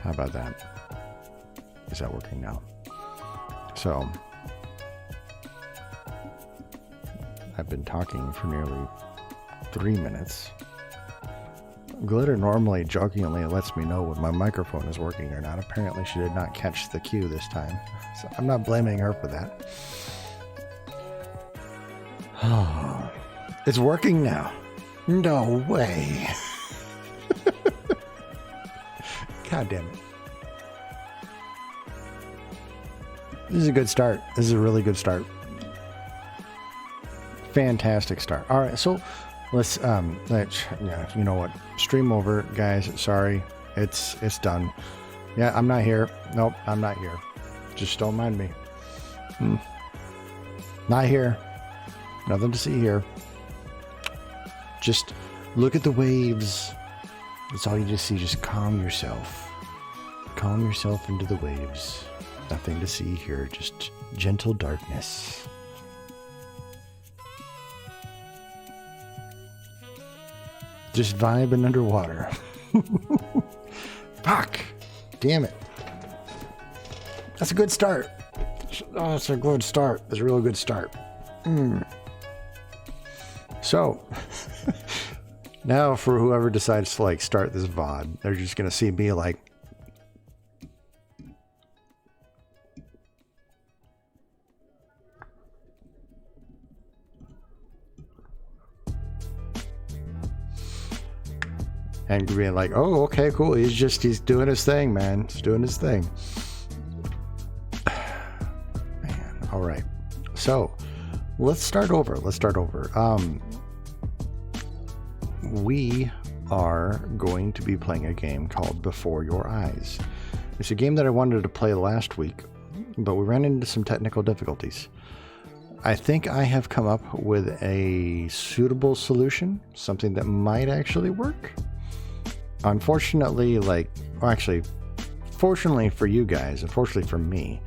How about that? Is that working now? So, I've been talking for nearly 3 minutes. Glitter normally jokingly lets me know when my microphone is working or not. Apparently she did not catch the cue this time, so I'm not blaming her for that. Oh, it's working now. No way. God damn it. This is a good start. This is a really good start. Fantastic start. All right, so let's yeah, you know what? Stream over, guys. Sorry, it's done. Yeah, I'm not here. Nope, I'm not here. Just don't mind me. Not here. Nothing to see here. Just look at the waves. That's all you just see. Just calm yourself. Calm yourself into the waves. Nothing to see here. Just gentle darkness. Just vibing underwater. Fuck. Damn it. That's a good start. Oh, that's a good start. That's a real good start. So, now for whoever decides to like start this VOD, they're just going to see me like, and being like, oh, okay, cool. He's doing his thing, man. He's doing his thing. Man, all right. So let's start over. We are going to be playing a game called Before Your Eyes. It's a game that I wanted to play last week, but we ran into some technical difficulties. I think I have come up with a suitable solution, something that might actually work. Unfortunately, fortunately for you guys, unfortunately for me,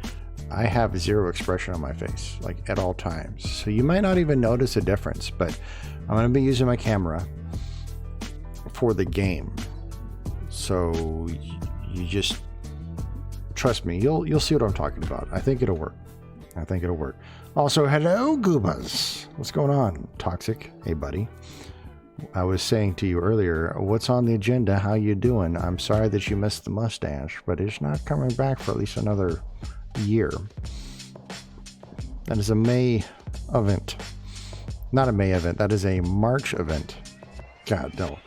I have zero expression on my face, like at all times. So you might not even notice a difference, but I'm going to be using my camera for the game. So you just trust me, you'll see what I'm talking about. I think it'll work. Also, hello, Goobas. What's going on, Toxic? Hey, buddy. I was saying to you earlier, what's on the agenda? How you doing? I'm sorry that you missed the mustache, but it's not coming back for at least another year. That is a May event. Not a May event. That is a March event. God, no.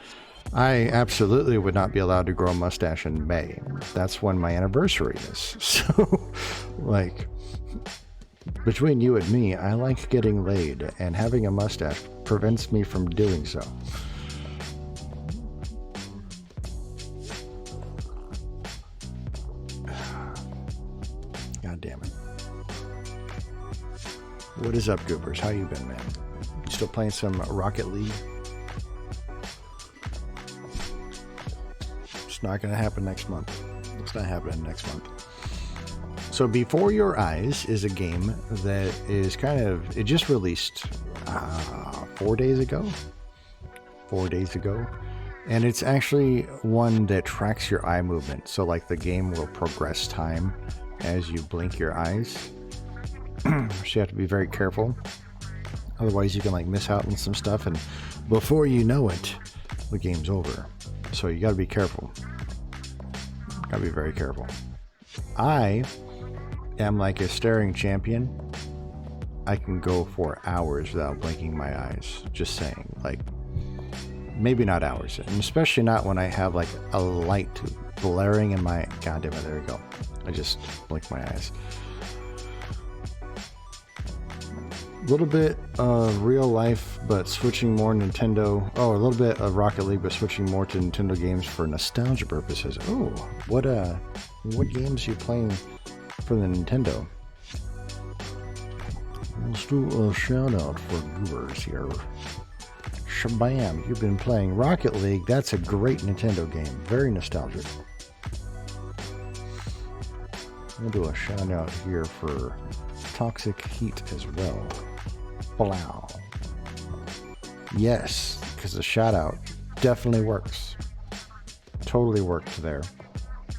I absolutely would not be allowed to grow a mustache in May. That's when my anniversary is. So, like, between you and me, I like getting laid, and having a mustache prevents me from doing so. God damn it. What is up, Goobers? How you been, man? You still playing some Rocket League? It's not going to happen next month. It's not happening next month. So Before Your Eyes is a game that is it just released 4 days ago. And it's actually one that tracks your eye movement. So like the game will progress time as you blink your eyes. So you have to be very careful. Otherwise you can like miss out on some stuff, and before you know it, the game's over. So you got to be careful. Got to be very careful. I am like a staring champion. I can go for hours without blinking my eyes. Just saying, like, maybe not hours, and especially not when I have like a light blaring in my. God damn it! There we go. I just blinked my eyes. A little bit of real life, but switching more Nintendo. Oh, a little bit of Rocket League, but switching more to Nintendo games for nostalgia purposes. Oh, what games are you playing for the Nintendo? Let's do a shout out for Goobers here. Shabam, you've been playing Rocket League. That's a great Nintendo game. Very nostalgic. We'll do a shout out here for Toxic Heat as well. Blah. Yes, because the shout out definitely works. Totally worked there.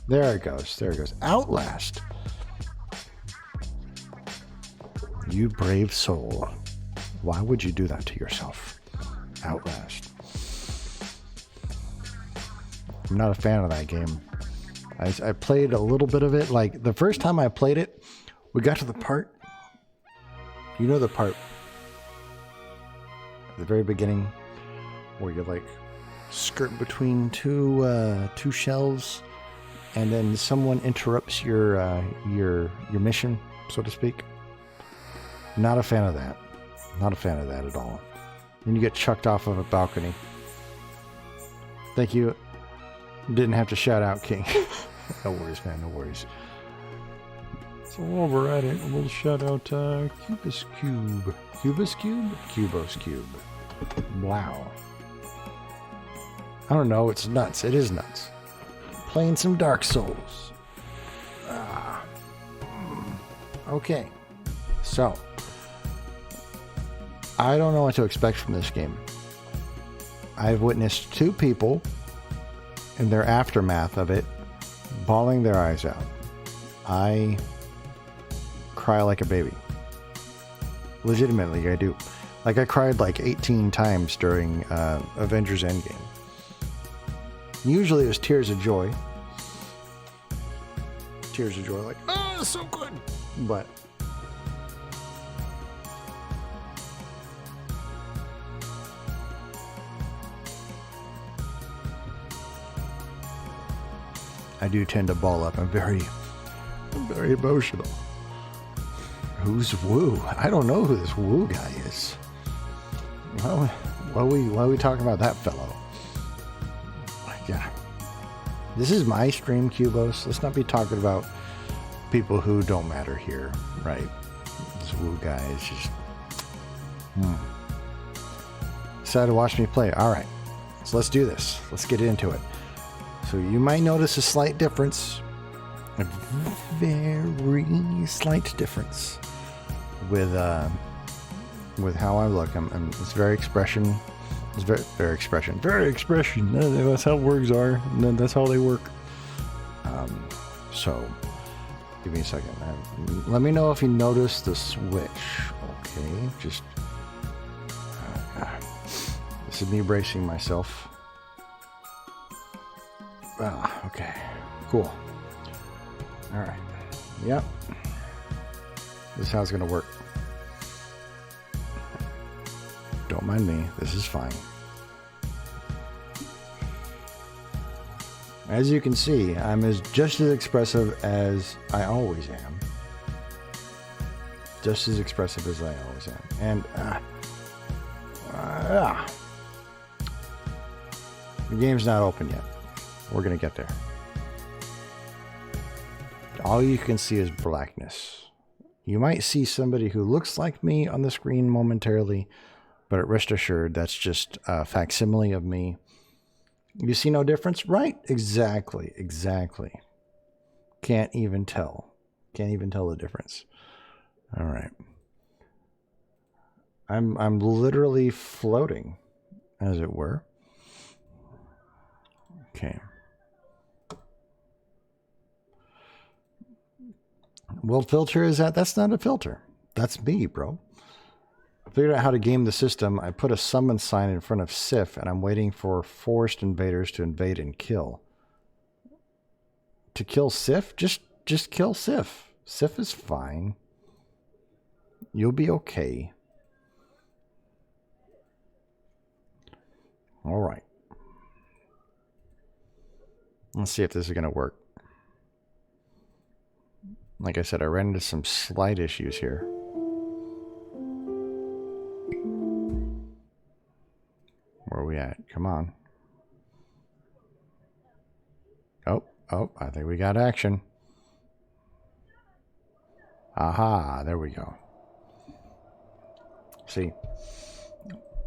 There it goes. There it goes. Outlast. You brave soul. Why would you do that to yourself? Outlast. I'm not a fan of that game. I played a little bit of it. Like, the first time I played it, we got to the part... You know the part... At the very beginning, where you, like, skirt between two shelves, and then someone interrupts your mission, so to speak. Not a fan of that. Not a fan of that at all. Then you get chucked off of a balcony. Thank you. Didn't have to shout out, King. No worries, man. No worries. So while we're at it, we'll shout out Cubus Cube. Cubus Cube? Cubos Cube. Wow. I don't know. It's nuts. It is nuts. Playing some Dark Souls. Okay. So, I don't know what to expect from this game. I've witnessed two people in their aftermath of it bawling their eyes out. I cry like a baby. Legitimately, I do. Like, I cried like 18 times during Avengers Endgame. Usually it was tears of joy. Tears of joy, like, oh, it's so good. But I do tend to ball up. I'm very emotional. Who's Wu? I don't know who this Wu guy is. Why are we talking about that fellow? Yeah. This is my stream, Cubos. Let's not be talking about people who don't matter here, right? This Wu guy is just... Decided to watch me play. All right. So let's do this. Let's get into it. So you might notice a slight difference, a very slight difference with how I look. It's very expression. It's very expression. Very expression. That's how words are. That's how they work. So, give me a second. Let me know if you notice the switch. Okay, just this is me bracing myself. Okay, cool. All right. Yep. This is how it's gonna work. Don't mind me. This is fine. As you can see, I'm just as expressive as I always am. Just as expressive as I always am. And the game's not open yet. We're gonna get there. All you can see is blackness. You might see somebody who looks like me on the screen momentarily, but rest assured, that's just a facsimile of me. You see no difference? Right, exactly. Can't even tell. Can't even tell the difference. All right. I'm literally floating, as it were. Okay. What filter is that? That's not a filter. That's me, bro. I figured out how to game the system. I put a summon sign in front of Sif, and I'm waiting for forest invaders to invade and kill. To kill Sif? Just kill Sif. Sif is fine. You'll be okay. All right. Let's see if this is going to work. Like I said, I ran into some slight issues here. Where are we at? Come on. Oh, I think we got action. Aha, there we go. See,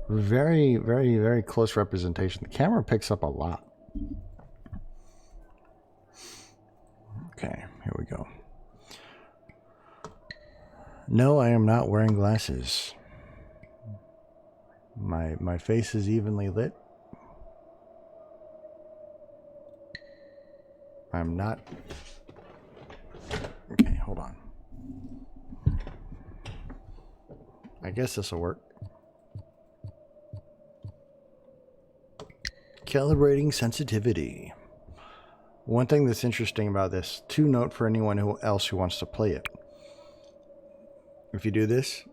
very, very, very close representation. The camera picks up a lot. Okay, here we go. No, I am not wearing glasses. My face is evenly lit. I'm not... Okay, hold on. I guess this will work. Calibrating sensitivity. One thing that's interesting about this, 2-note for anyone else who wants to play it. If you do this,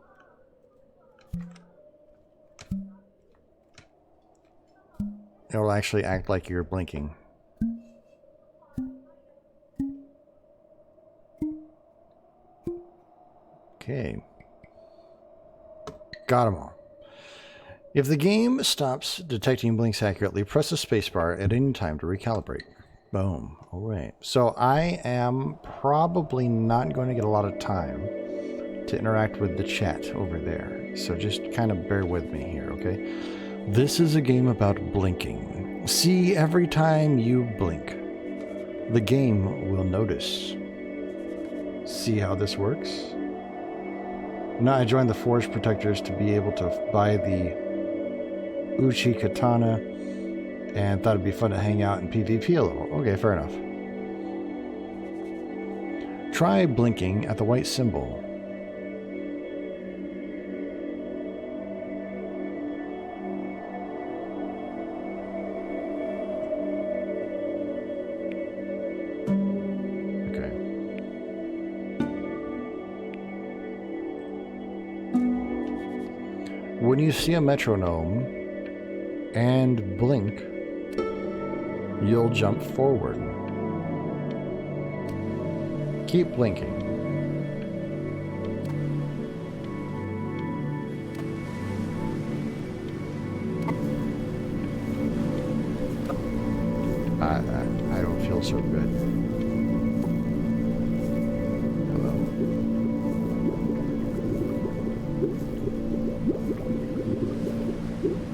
it'll actually act like you're blinking. Okay. Got them all. If the game stops detecting blinks accurately, press the spacebar at any time to recalibrate. Boom. All right. So I am probably not going to get a lot of time to interact with the chat over there. So just kind of bear with me here, okay? This is a game about blinking. See, every time you blink, the game will notice. See how this works? Now I joined the Forest Protectors to be able to buy the Uchi Katana and thought it'd be fun to hang out in PvP a little. Okay, fair enough. Try blinking at the white symbol. When you see a metronome and blink, you'll jump forward. Keep blinking. I don't feel so good.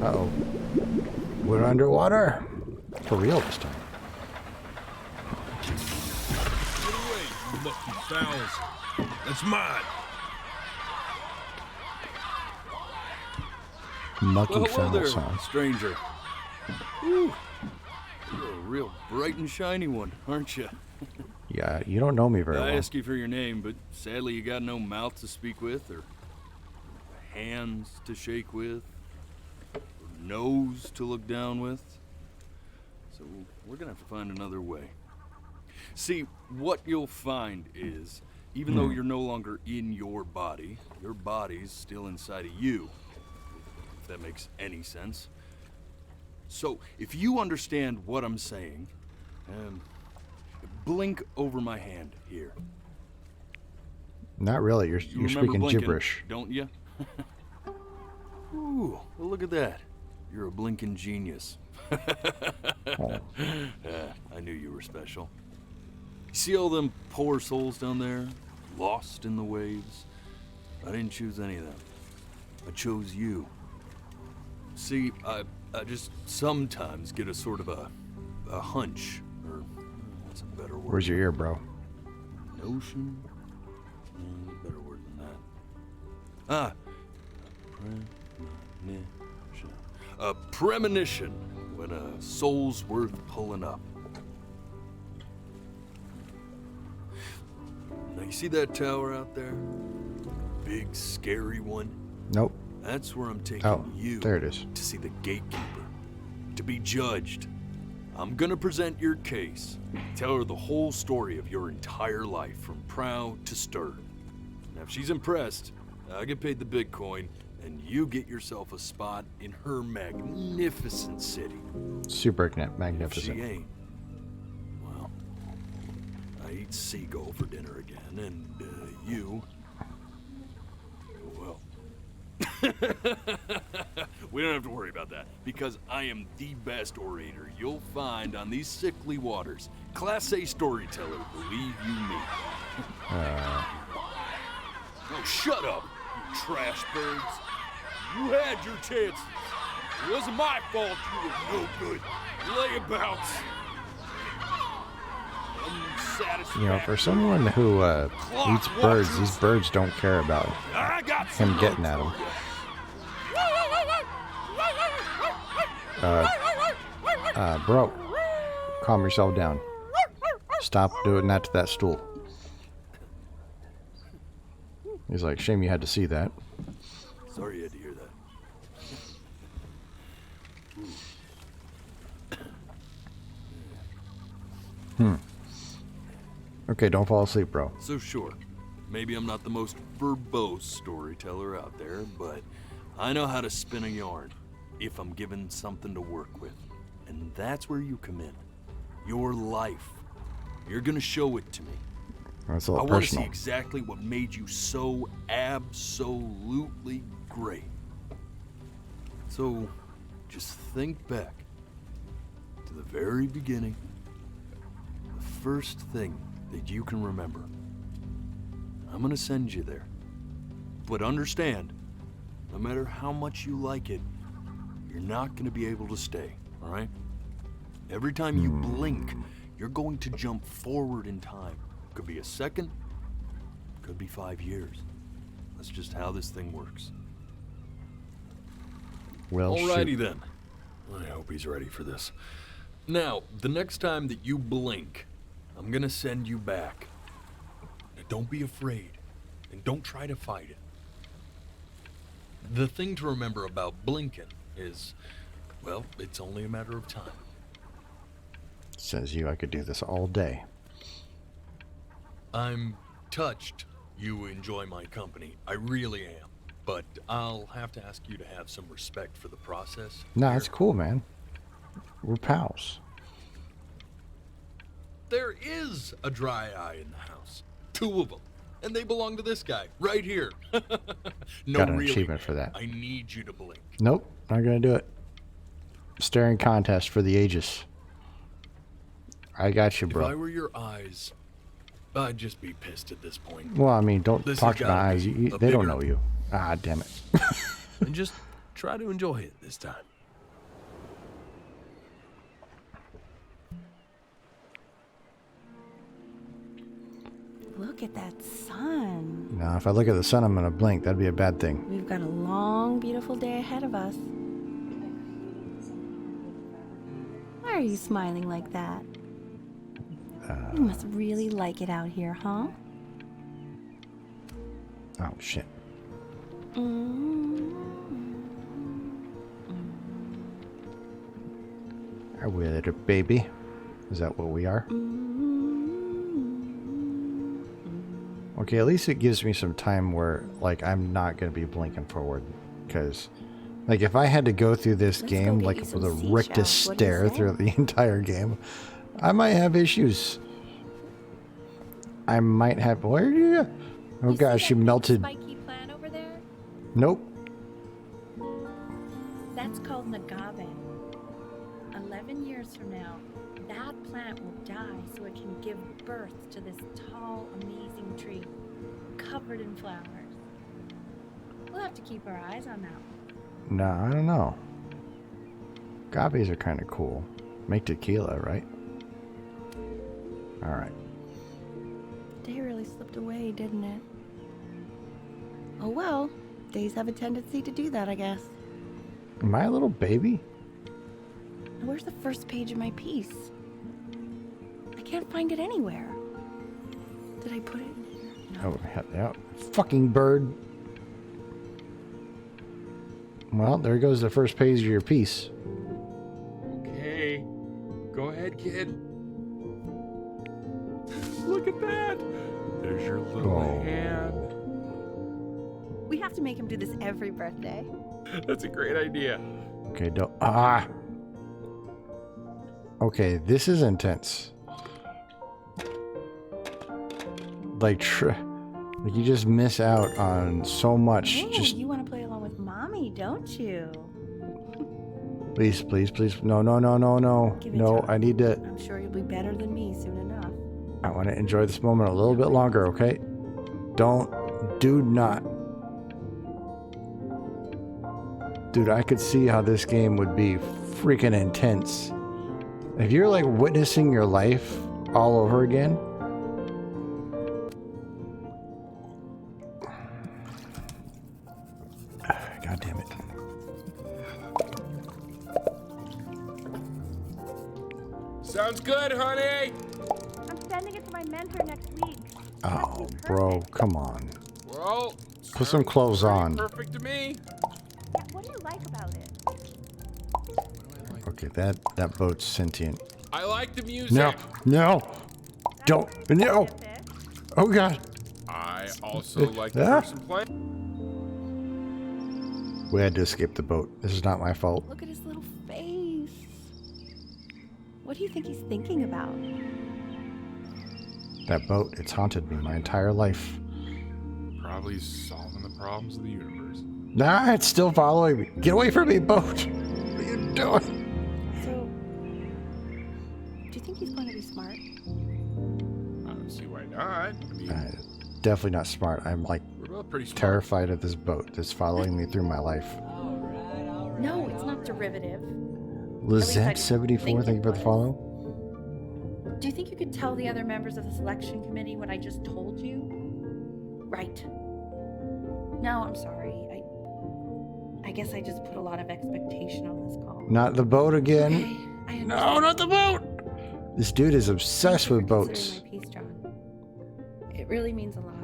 Uh-oh. We're underwater. For real this time. Get away, you lucky fowls. That's mine. Mucky Hello there, fowls, huh? stranger. Whew. You're a real bright and shiny one, aren't you? Yeah, you don't know me very well. I asked you for your name, but sadly you got no mouth to speak with, or hands to shake with, or nose to look down with. So we're gonna have to find another way. See, what you'll find is, even though you're no longer in your body's still inside of you. If that makes any sense. So, if you understand what I'm saying, blink over my hand here. Not really. You're You remember speaking blinking, gibberish. don't you? Ooh, well look at that. You're a blinking genius. Oh. I knew you were special. See all them poor souls down there, lost in the waves? I didn't choose any of them. I chose you. See, I just sometimes get a sort of a hunch, or what's a better word? Where's your ear, bro? Notion? Better word than that. Premonition. A premonition when a soul's worth pulling up. Now you see that tower out there? Big, scary one? Nope. That's where I'm taking you there it is. to see the gatekeeper, to be judged. I'm gonna present your case, tell her the whole story of your entire life, from proud to stern. Now if she's impressed, I get paid the Bitcoin, and you get yourself a spot in her magnificent city. Super If she magnificent. ain't, well, I eat seagull for dinner again, and you, well, we don't have to worry about that, because I am the best orator you'll find on these sickly waters. Class A storyteller, believe you me. Oh, shut up, you trash birds. You had your chances. It wasn't my fault you were no good. Layabouts. Unsatisfactory. You know, for someone who eats birds, these birds don't care about I got him getting at them. Bro, calm yourself down. Stop doing that to that stool. He's like, shame you had to see that. Sorry you had to hear that. Okay, don't fall asleep, bro. So sure, maybe I'm not the most verbose storyteller out there, but I know how to spin a yarn if I'm given something to work with. And that's where you come in. Your life. You're gonna show it to me. That's a I little want to see personal. exactly what made you so absolutely great. So, just think back to the very beginning, the first thing that you can remember. I'm gonna send you there. But understand, no matter how much you like it, you're not gonna be able to stay, all right? Every time you blink, you're going to jump forward in time. Could be a second, could be 5 years. That's just how this thing works. Well, Alrighty shoot. then. I hope he's ready for this. Now, the next time that you blink, I'm gonna send you back. Now, don't be afraid, and don't try to fight it. The thing to remember about blinking is, well, it's only a matter of time. Says you, I could do this all day. I'm touched you enjoy my company. I really am. But I'll have to ask you to have some respect for the process. Nah, here. it's cool, man. We're pals. There is a dry eye in the house. 2 of them. And they belong to this guy, right here. No, Got an really, achievement for that. I need you to blink. Nope, not gonna do it. Staring contest for the ages. I got you, If bro. I were your eyes, I'd just be pissed at this point. Well, I mean, don't This talk has to my gotta eyes. be They a don't bigger- know you. Ah, damn it. And just try to enjoy it this time. Look at that sun. Now, if I look at the sun, I'm gonna blink. That'd be a bad thing. We've got a long, beautiful day ahead of us. Why are you smiling like that? You must really like it out here, huh? Oh, shit. Are we a little baby? Is that what we are? Okay, at least it gives me some time where, like, I'm not going to be blinking forward. Because, like, if I had to go through this Let's go game, get like, you with some a seashells. rictus What do you stare say? through the entire game, I might have issues. I might have... Where do you... Oh, You see gosh, that she big melted... Spiky plant over there? Nope. That's called Nagave. 11 years from now, that plant will die so it can give birth to this tall, amazing tree, covered in flowers. We'll have to keep our eyes on that one. No, I don't know. Gaves are kind of cool. Make tequila, right? Alright. Day really slipped away, didn't it? Oh well, days have a tendency to do that, I guess. Am I a little baby? Now, where's the first page of my piece? I can't find it anywhere. Did I put it in here? No. Oh, yeah. Fucking bird. Well, there goes the first page of your piece. Okay. Go ahead, kid. Look at that. There's your little Oh. hand. We have to make him do this every birthday. That's a great idea. Okay, don't... Ah! Okay, this is intense. Like, like you just miss out on so much. Oh, Just you want to play along with mommy, don't you? please, please, please. No, no, no, no, no. Give it No, time. I need to... I'm sure you'll be better than me soon enough. I want to enjoy this moment a little bit longer, okay? Do not. Dude, I could see how this game would be freaking intense. If you're like witnessing your life all over again. God damn it. Sounds good, honey. I'm sending sending it to my mentor next week. Oh, bro, come on. Well, Put some clothes pretty on. Perfect to me. Yeah, what do you like about it? Okay, that boat's sentient. I like the music. No. Don't. No. Terrific. Oh, God. I also like the Ah. person playing. We had to escape the boat. This is not my fault. Look at his little face. What do you think he's thinking about? That boat, it's haunted me my entire life. Probably solving the problems of the universe. Nah, it's still following me. Get away from me, boat. What are you doing? So, do you think he's going to be smart? I don't see why not. I mean, Definitely not smart. I'm like we're both pretty smart. terrified of this boat that's following me through my life. No, it's not derivative. Lizette 74, think thank you it for the was. follow. Do you think you could tell the other members of the selection committee what I just told you? Right. No, I'm sorry. I guess I just put a lot of expectation on this call. Not the boat again. Okay, I No, understand. not the boat. This dude is obsessed Thank you with for boats. considering my piece, John. It really means a lot.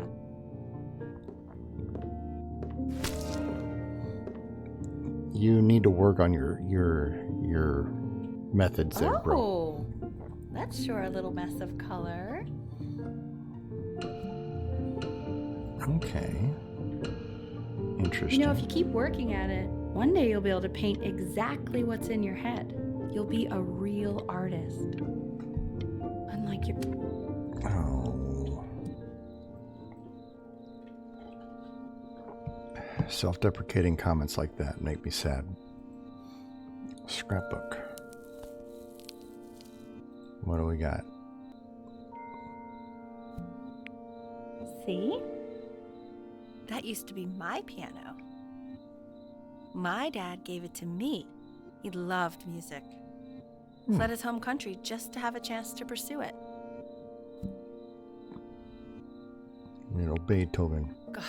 You need to work on your methods there, bro. Oh, that's sure a little mess of color. Okay. Interesting. You know, if you keep working at it, one day you'll be able to paint exactly what's in your head. You'll be a real artist. Unlike your... Oh. Self-deprecating comments like that make me sad. Scrapbook. What do we got? See? That used to be my piano. My dad gave it to me. He loved music. Fled his home country just to have a chance to pursue it. You know, Beethoven. God,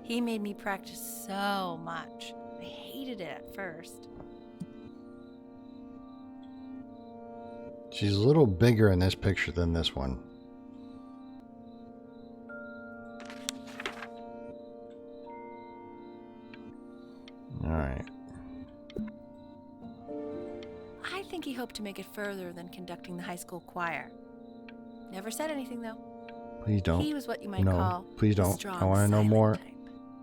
he made me practice so much. I hated it at first. She's a little bigger in this picture than this one. Alright. I think he hoped to make it further than conducting the high school choir. Never said anything, though. Please don't. He was what you might No, call please the don't. I strong, wanna know silent more. type.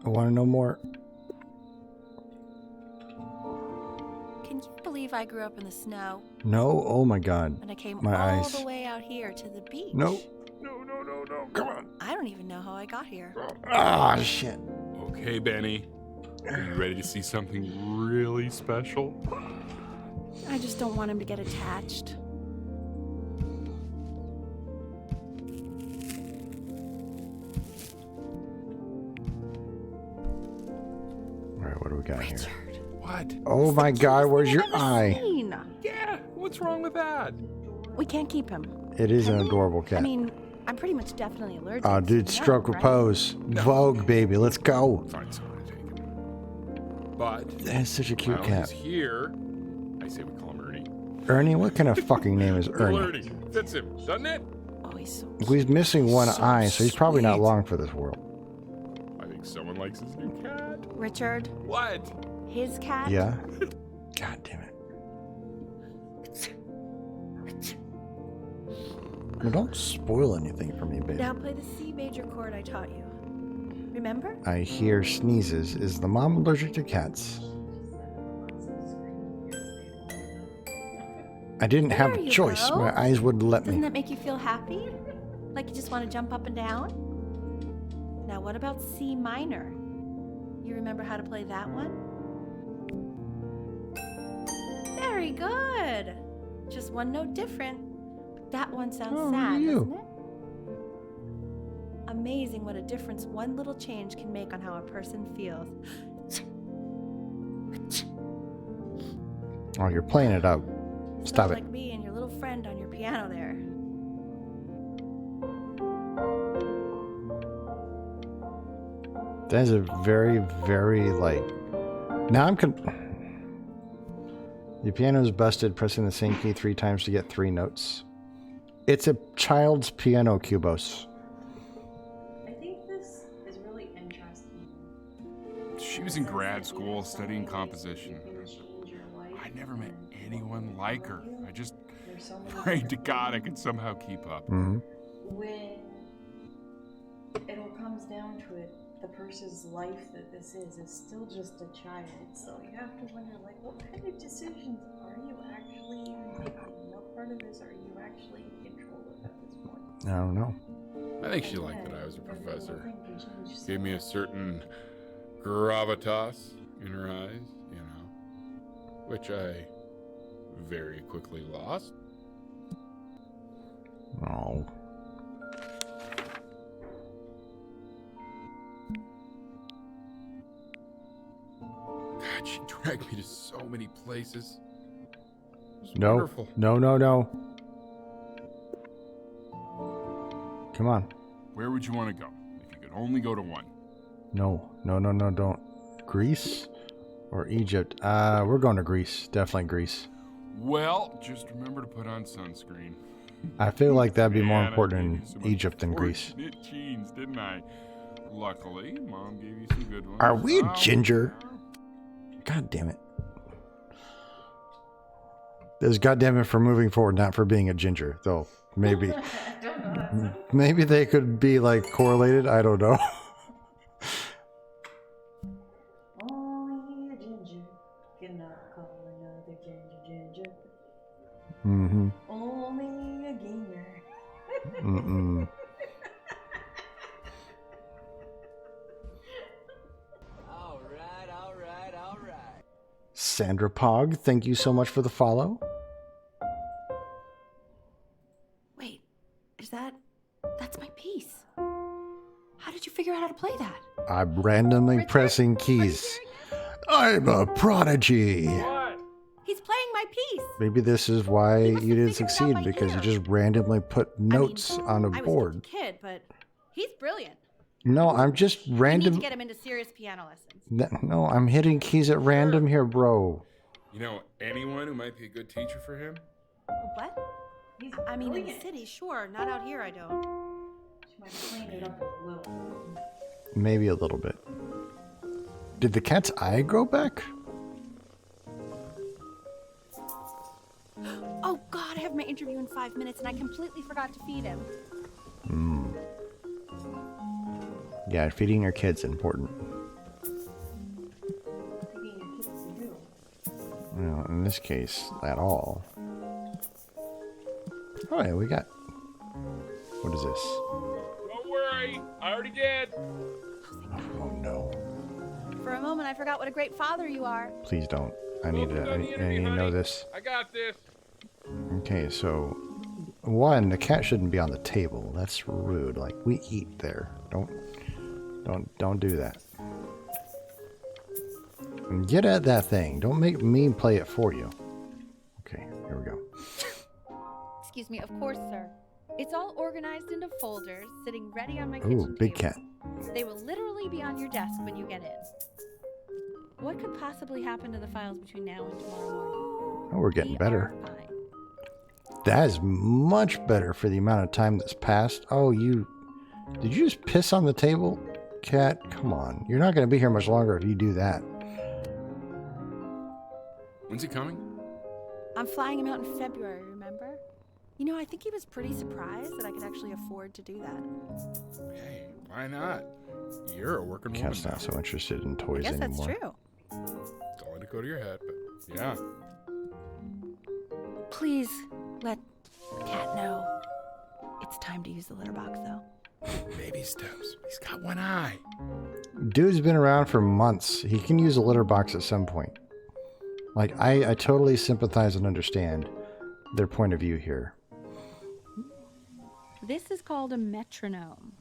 I want to know more. Can you believe I grew up in the snow No? Oh my god. and I came My all eyes. the way out here to the beach? No. No. Come on. I don't even know how I got here. Ah, shit. Okay, Benny. Are you ready to see something really special? I just don't want him to get attached. Alright, what do we got here? Richard. What? Oh my god, where's your I've ever eye? seen. Yeah, what's wrong with that? We can't keep him. It is an adorable cat. I mean, I'm pretty much definitely allergic. Oh, so dude, no, stroke right? repose. Vogue, baby, let's go. Find someone to take him. But That's such a cute while cat. he's here, I say we call him Ernie. Ernie? What kind of fucking name is Little Ernie? Ernie. Fits him, doesn't it? Oh, he's so He's missing one So eye, so he's probably not sweet. long for this world. I think someone likes his new cat. Richard, What? his cat. Yeah? God damn it. Well, don't spoil anything for me, baby. Now play the C major chord I taught you. Remember? I hear sneezes. Is the mom allergic to cats? I didn't have There a you choice. go. My eyes wouldn't let Doesn't me. that make you feel happy? Like you just want to jump up and down? Now, what about C minor? You remember how to play that one? Very good. Just one note different. But that one sounds Oh, sad, you. doesn't it? Amazing what a difference one little change can make on how a person feels. Oh, you're playing it out. Stop Sounds it. like me and your little friend on your piano there. That is a very, very, like... Now I'm The piano is busted, pressing the same key 3 times to get 3 notes. It's a child's piano, Cubos. I think this is really interesting. She was in grad school studying composition. I never met anyone like her. I just prayed to God I could somehow keep up. Mm-hmm. When it all comes down to it, the person's life that this is still just a child. So you have to wonder, like, what kind of decisions are you actually making? What part of this are you actually in control of at this point? I don't know. I think she liked that I was a professor. Gave me a certain gravitas in her eyes, you know, which I very quickly lost. Oh. God, she dragged me to so many places. It was No. wonderful. No. Come on. Where would you want to go if you could only go to one? No, don't. Greece or Egypt? We're going to Greece. Definitely Greece. Well, just remember to put on sunscreen. I feel like that'd be more Man, I important gave in you some Egypt than Greece. unfortunate genes, didn't I? Luckily, Mom gave you some good ones. Are we Oh, ginger? God damn it. There's goddamn it for moving forward, not for being a ginger, though. Maybe. I don't know. That sounds Maybe they could be like correlated. I don't know. only a ginger cannot call another ginger. Mm-hmm. Only a gamer. Mm-mm. All right. Sandra Pog, thank you so much for the follow. Wait, that's my piece. How did you figure out how to play that? I'm randomly Richard, pressing are you keys. I'm a prodigy. He's playing my piece. Maybe this is why He must you have didn't figured it out succeed, by because you ear. just randomly put notes on a I was board. just a kid, but he's brilliant. No, I'm just I need random. to get him into serious piano lessons. No, I'm hitting keys at random here, bro. You know anyone who might be a good teacher for him? What? He's I mean, in the brilliant. city, sure. Not out here, I don't. She might clean it up a little. Maybe a little bit. Did the cat's eye grow back? Oh, God, I have my interview in 5 minutes, and I completely forgot to feed him. Yeah, feeding your kids important. Feeding your kids to do. Well, in this case, at all. Oh yeah, we got. What is this? Don't worry, I already did. Oh no! For a moment, I forgot what a great father you are. Please don't. I need to. I need to know this. I got this. Okay, so one, the cat shouldn't be on the table. That's rude. Like, we eat there. Don't do that. And get at that thing. Don't make me play it for you. Okay, here we go. Excuse me, of course, sir. It's all organized into folders, sitting ready on my Ooh, kitchen big table. cat. They will literally be on your desk when you get in. What could possibly happen to the files between now and tomorrow morning? Oh, we're getting We better. are fine. That is much better for the amount of time that's passed. Oh, did you just piss on the table? Cat, come on. You're not going to be here much longer if you do that. When's he coming? I'm flying him out in February, remember? You know, I think he was pretty surprised that I could actually afford to do that. Hey, why not? You're a working woman Cat's now. not so interested in I toys guess that's anymore. true. Don't let it go to your head, but yeah. Please let Cat know. It's time to use the litter box, though. Baby steps. He's got one eye. Dude's been around for months. He can use a litter box at some point. Like, I totally sympathize and understand their point of view here. This is called a metronome.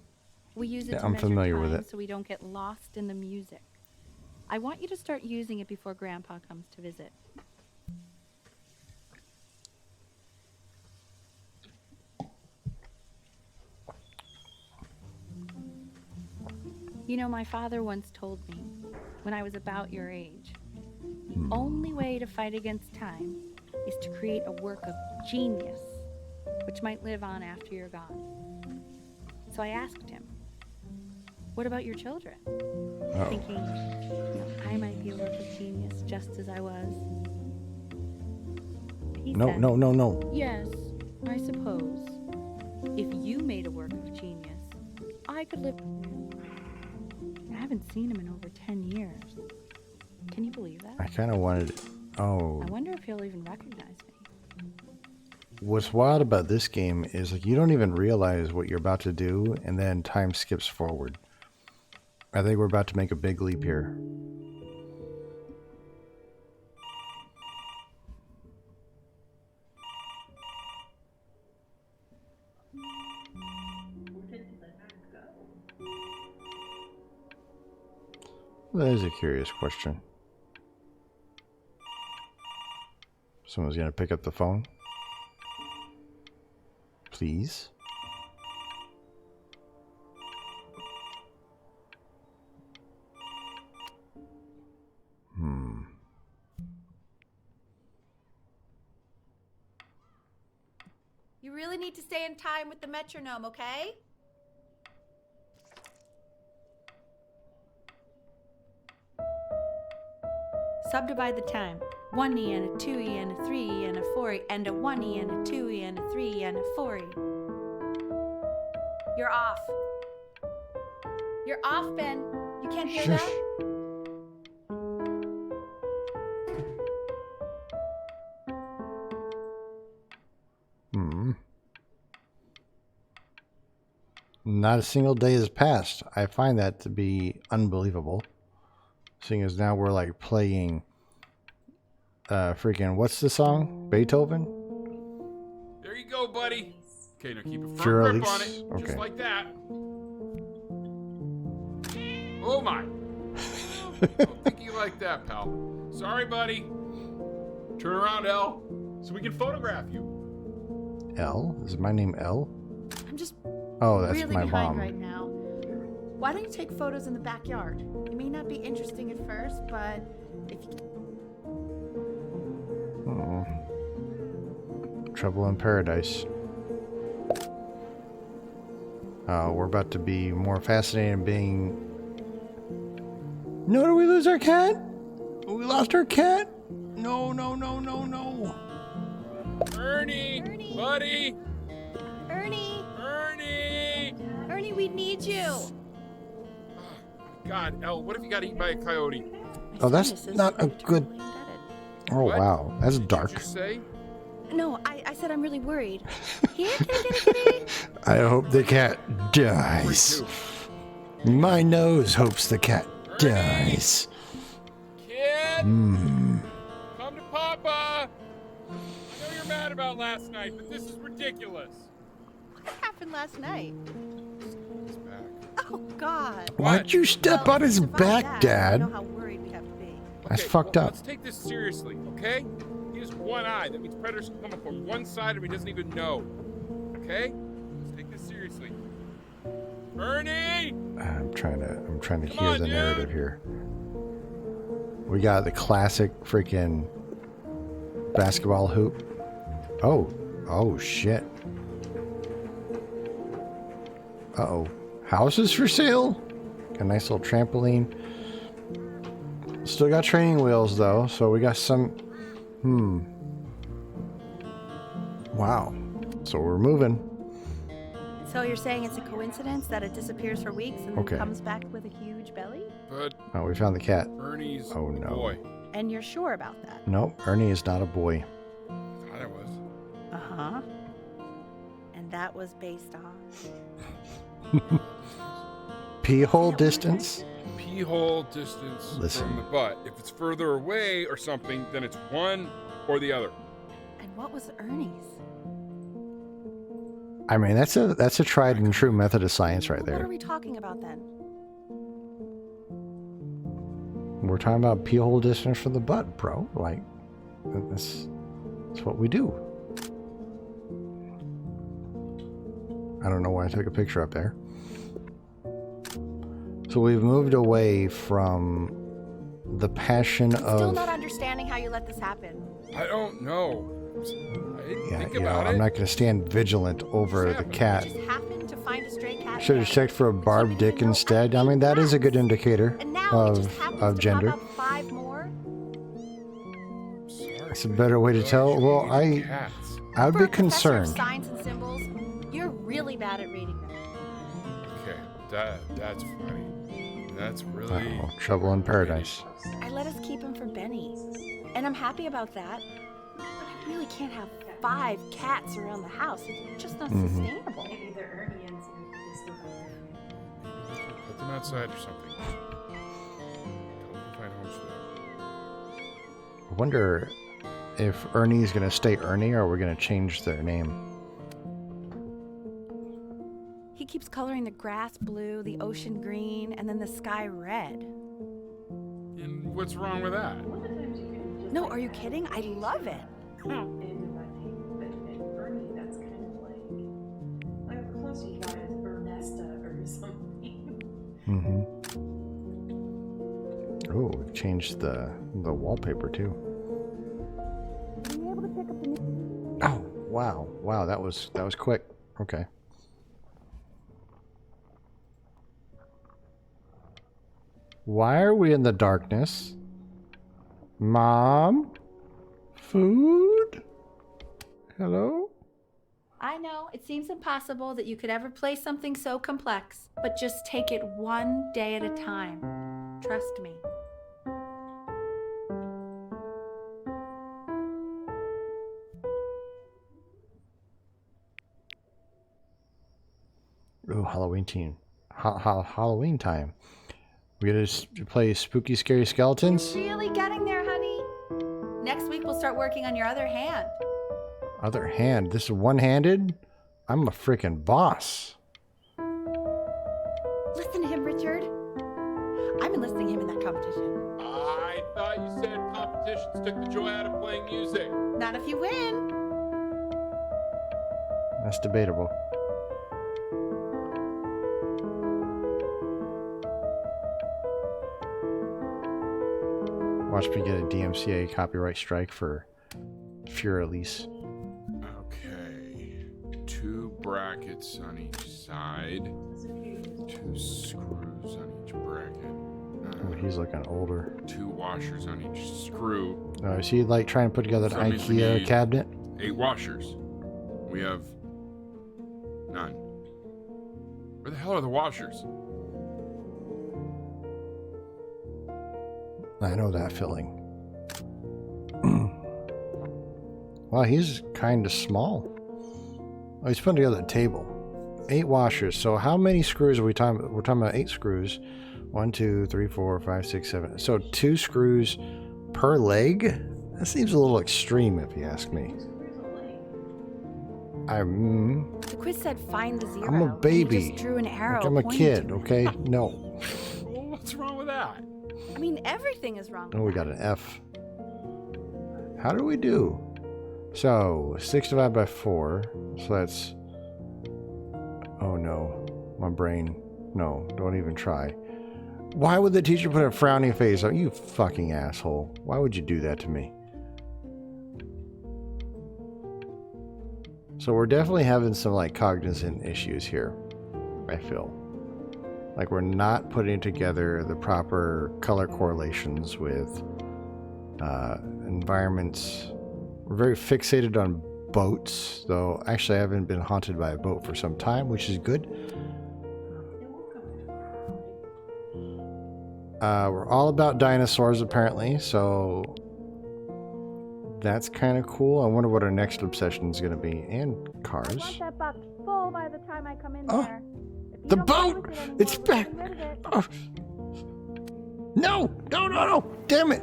We use it Yeah, to I'm measure familiar with time it. so we don't get lost in the music. I want you to start using it before Grandpa comes to visit. You know, my father once told me, when I was about your age, the only way to fight against time is to create a work of genius which might live on after you're gone. So I asked him, what about your children? Oh. Thinking, I might be a work of genius just as I was. He said, No. Yes, I suppose. If you made a work of genius, I could live with you. I haven't seen him in over 10 years. Can you believe that? I kind of wanted. Oh. I wonder if he'll even recognize me. What's wild about this game is like you don't even realize what you're about to do, and then time skips forward. I think we're about to make a big leap here. That is a curious question. Someone's gonna pick up the phone. Please. You really need to stay in time with the metronome, okay? Subdivide the time. 1E and a 2E and a 3E and a 4E and a 1E and a 2E and a 3E and a 4E. You're off. You're off, Ben. You can't hear Shush. that? Not a single day has passed. I find that to be unbelievable. Seeing as now we're like playing freaking, what's the song? Beethoven? There you go, buddy. Okay, now keep a Sure, firm grip on Elise. it. Okay. Just like that. Oh my. Don't think you like that, pal. Sorry, buddy. Turn around, L, so we can photograph you. L? Is my name L? I'm just Oh, that's really my behind mom. right now. Why don't you take photos in the backyard? It may not be interesting at first, but if you Trouble in Paradise. We're about to be more fascinated being... No, did we lose our cat? We lost our cat? No. Ernie, buddy. Ernie, we need you. God, L, what if you got eaten by a coyote? Oh, that's not a good... Oh, What? wow. That's dark. Did you say? No, I said I'm really worried. Here, kitty. I hope the cat dies. My nose hopes the cat dies. Kid, come to Papa. I know you're mad about last night, but this is ridiculous. What happened last night? He's back. Oh, God. Why'd you step Well, on his to survive back, that, Dad? I know how worried we have to be. That's Okay, fucked well, up. Let's take this seriously, okay? He has one eye. That means predators can come up from one side of him he doesn't even know. Okay? Let's take this seriously. Ernie! I'm trying to Come hear on, the dude. narrative here. We got the classic freaking basketball hoop. Oh shit. Uh-oh. Houses for sale? Got a nice little trampoline. Still got training wheels though, so we got some... Wow. So we're moving. So you're saying it's a coincidence that it disappears for weeks and Okay. then comes back with a huge belly? But Oh, we found the cat. Ernie's Oh, a no. boy. And you're sure about that? Nope, Ernie is not a boy. Thought I was. Uh-huh. And that was based on... Pee-hole distance? Pee-hole distance Listen. from the butt. If it's further away or something, then it's one or the other. And what was Ernie's? I mean, that's a tried and true method of science right What there. are we talking about then? We're talking about pee-hole distance from the butt, bro. Like, that's what we do. I don't know why I took a picture up there. So we've moved away from the passion I'm still of... not understanding how you let this happen. I don't know. sometimes. I Yeah, think you know, about I'm it. not going to stand vigilant over the cat. Just happened to find a stray cat. Should have checked for a barbed dick instead. I mean, that is a good indicator And now it just of happens to gender. pop up 5 more. Sorry, It's a but better way to really tell. should Well, eat I cats. would For be a professor of concerned. signs and symbols, you're really bad at reading them. Okay, that's funny. That's really. Oh, trouble in paradise. I let us keep him for Benny, and I'm happy about that. But I really can't have 5 cats around the house. It's just not sustainable. Maybe they're Ernie and they still have Put them outside or something. Tell them to find homes for them. I wonder if Ernie's going to stay Ernie or we're going to change their name. He keeps coloring the grass blue, the ocean green, and then the sky red. And what's wrong with that? No, are you kidding? I love it. into my name, but Ernie, that's kind of like the closer you got is Ernesta or something. Oh, we've changed the wallpaper too. Oh, wow. Wow, that was quick. Okay. Why are we in the darkness? Mom? Food? Hello? I know it seems impossible that you could ever play something so complex, but just take it one day at a time. Trust me. Oh, Halloween team. Halloween time. We gonna play spooky, scary skeletons? Really getting there, honey? Next week we'll start working on your other hand. Other hand. This is one-handed? I'm a freaking boss. Listen to him, Richard. I'm enlisting him in that competition. I thought you said competitions took the joy out of playing music. Not if you win. That's debatable. Watch me get a DMCA copyright strike for Fear Elise. Okay. 2 brackets on each side. 2 screws on each bracket. Oh, he's looking older. 2 washers on each screw. Is he like trying to put together an So that means we IKEA need cabinet? 8 washers. We have none. Where the hell are the washers? I know that feeling. Wow, he's kind of small. Oh, he's putting together a table. 8 washers. So how many screws are we talking about? We're talking about 8 screws. 1, 2, 3, 4, 5, 6, 7. So 2 screws per leg? That seems a little extreme if you ask me. The quiz said find the 0. I'm a and baby. you just drew an arrow. I'm a pointing kid, to it. okay? No. Well, what's wrong with that? I mean, everything is wrong. Oh, we got an F. How do we do? So, 6 divided by 4. So that's... Oh no. My brain. No, don't even try. Why would the teacher put a frowning face on you? Fucking asshole. Why would you do that to me? So we're definitely having some like cognizant issues here, I feel. Like we're not putting together the proper color correlations with environments. We're very fixated on boats, though actually I haven't been haunted by a boat for some time, which is good. We're all about dinosaurs apparently, so that's kind of cool. I wonder what our next obsession is going to be. And cars. I want that box full by the time I come in Oh, there. If you the don't play boat! with it anymore, It's get back! rid of it. Oh. No! No, no, no! Damn it!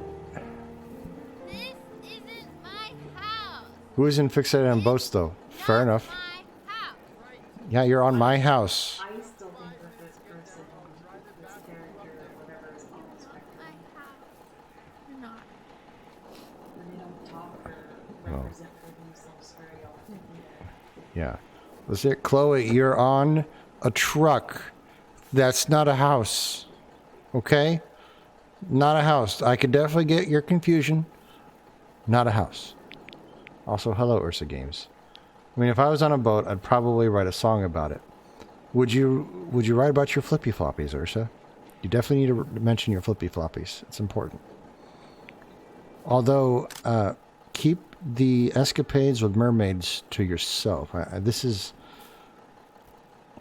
This isn't my house. Who isn't fixated on boats, though? Fair enough. My house. Yeah, you're on my house. I still think that this person, this character, whatever is on the spectrum, My house. You're not. when they don't talk or Oh. represent for themselves very often either. Yeah. Let's see, Chloe, you're on a truck. That's not a house. Okay? Not a house. I could definitely get your confusion. Not a house. Also, hello, Ursa Games. I mean, if I was on a boat, I'd probably write a song about it. Would you write about your flippy floppies, Ursa? You definitely need to mention your flippy floppies. It's important. Although, keep the escapades with mermaids to yourself.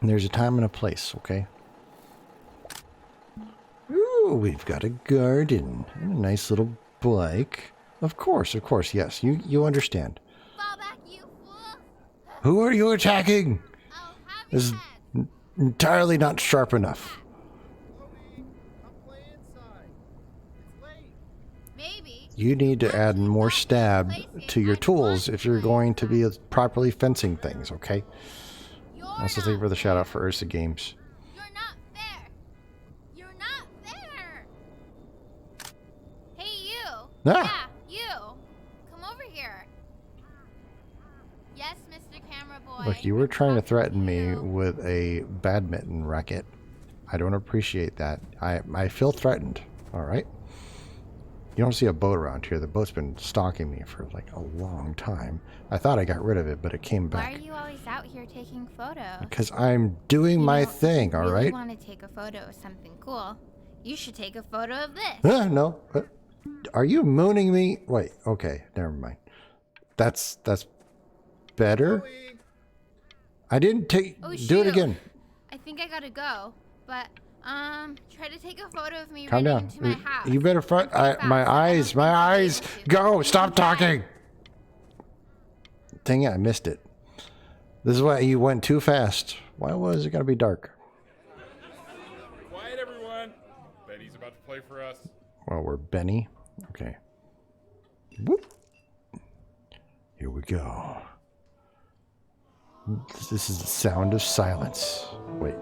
There's a time and a place, okay? Ooh, we've got a garden and a nice little bike. Of course, yes. You understand. Fall back, you fool! Who are you attacking? I'll have This is your head. entirely not sharp enough. Maybe. You need to add more stab to your tools if you're going to be properly fencing things, okay? That's the thing for the shout out for Ursa Games. You're not fair. You're not fair. Hey, you. Ah. Yeah, you. Come over here. Yes, Mr. Camera Boy. Look, you were trying to threaten me You. with a badminton racket. I don't appreciate that. I feel threatened, alright? You don't see a boat around here. The boat's been stalking me for like a long time. I thought I got rid of it, but it came Why back. are you always out here taking photos? Because I'm doing my thing, If you really alright? want to take a photo of something cool, you should take a photo of this. No. Are you mooning me? Wait, okay, never mind. That's better. I didn't take. Oh, Do it shoot. again. I think I gotta go, but try to take a photo of me Calm running down. into my house. You better front. Pretty fast. My I don't eyes. think My I'll be eyes. able to. Go. Stop Okay. talking. Dang it! I missed it. This is why you went too fast. Why was it gotta be dark? Quiet, everyone. Betty's about to play for us. Well, we're Benny. Okay. Whoop. Here we go. This is the sound of silence. Wait.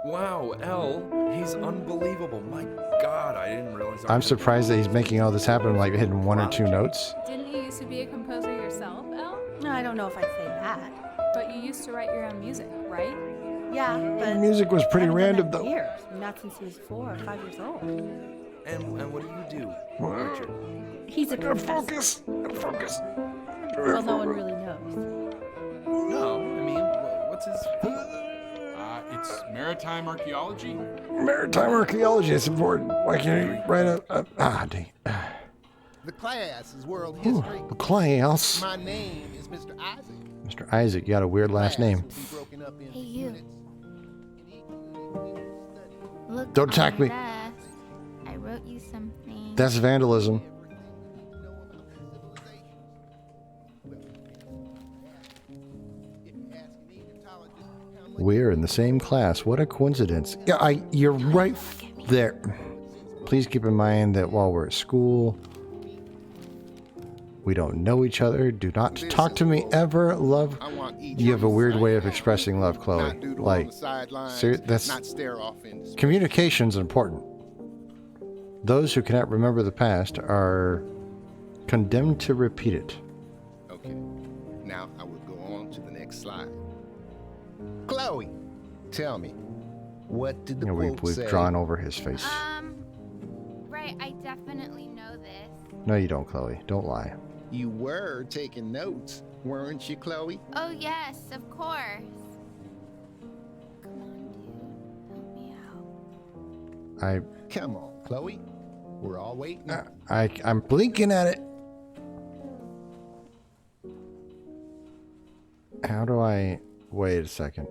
Wow, L, he's unbelievable. My God, I didn't realize. I'm surprised that he's making all this happen, like hitting one or two notes. Didn't you used to be a composer yourself, Elle? No, I don't know if I'd say that. But you used to write your own music, right? Yeah, but Music was pretty I haven't random, done that in though. years. Not since he was 4 or 5 years old. And what do you do, Richard? He's a professor. Focus. Well, no one really knows. No, I mean, what's his? It's maritime archaeology. Maritime archaeology is important. Why can't you write dang. The class is world Ooh, history. the class. My name is Mr. Isaac. Mr. Isaac, you got a weird last name. Class will be broken up into Hey, you. units. Look Don't attack on me. my desk. I wrote you something. That's vandalism. We're in the same class. What a coincidence. Yeah, you're right there. Please keep in mind that while we're at school, we don't know each other. Do not talk to me ever. Love. I want each You have a on the weird way of sideline. expressing love, Chloe. Not doodle Like, on the sidelines, that's not stare off in the space. communication's important. Those who cannot remember the past are condemned to repeat it. Okay. Now I will go on to the next slide. Chloe, tell me, what did the quote We've say? drawn over his face. Right, I definitely know this. No, you don't, Chloe. Don't lie. You were taking notes, weren't you, Chloe? Oh, yes, of course. Come on, dude. Help me out. Come on, Chloe. We're all waiting. I'm blinking at it. How do I... Wait a second.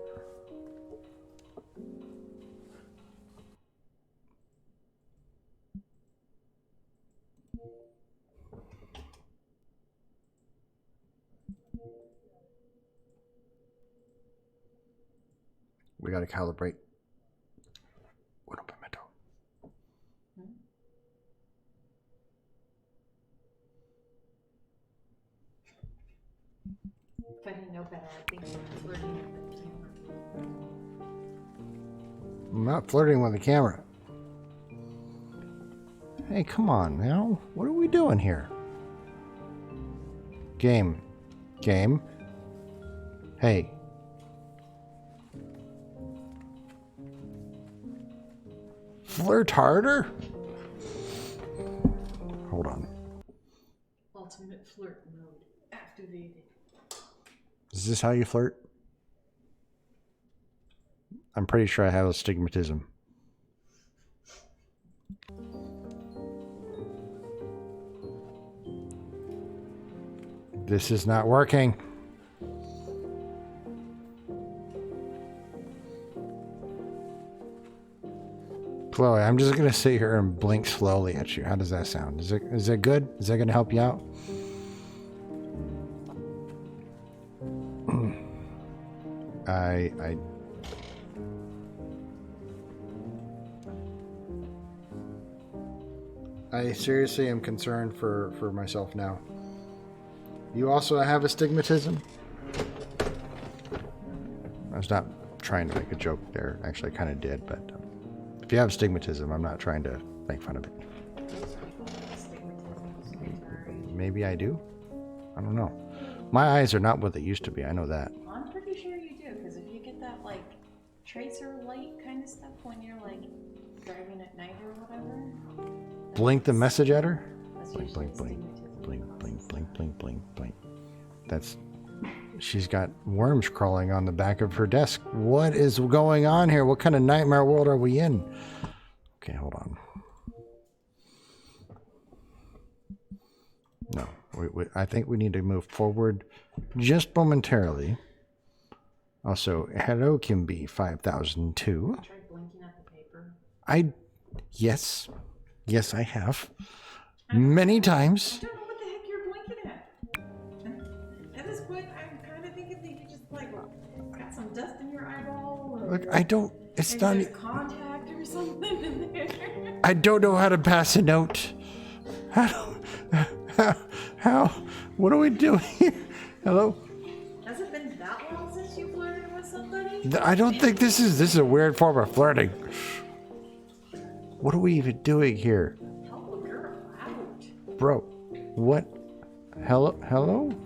We gotta calibrate. Un momento. If I didn't know better, I think she was flirting with the camera. I'm not flirting with the camera. Hey, come on now. What are we doing here? Game. Hey. Flirt harder? Hold on. Ultimate flirt mode activated. Is this how you flirt? I'm pretty sure I have astigmatism. This is not working. Chloe, I'm just gonna sit here and blink slowly at you. How does that sound? Is it good? Is that gonna help you out? I seriously am concerned for myself now. You also have astigmatism? I was not trying to make a joke there. Actually, I kind of did, but if you have astigmatism, I'm not trying to make fun of it. Maybe I do? I don't know. My eyes are not what they used to be. I know that. I'm pretty sure you do, because if you get that, like, tracer light kind of stuff when you're, like, driving at night or whatever. Blink the message at her? Blink, blink, blink. Blink, blink, blink, blink, blink, blink. That's... She's got worms crawling on the back of her desk. What is going on here? What kind of nightmare world are we in? Okay, hold on. No, I think we need to move forward just momentarily. Also, hello, Kimby 5002. Try blinking at the paper. Yes, I have. Many times. I don't know what the heck you're blinking at. At this point, I'm kind of thinking that you just, like, got some dust in your eyeball. Or Look, I don't, it's not... There's contact or something in there. I don't know how to pass a note. How? What are we doing here? Hello? Has it been that long since you flirted with somebody? I don't think this is a weird form of flirting. What are we even doing here? Help a girl out. Bro, what? Hello?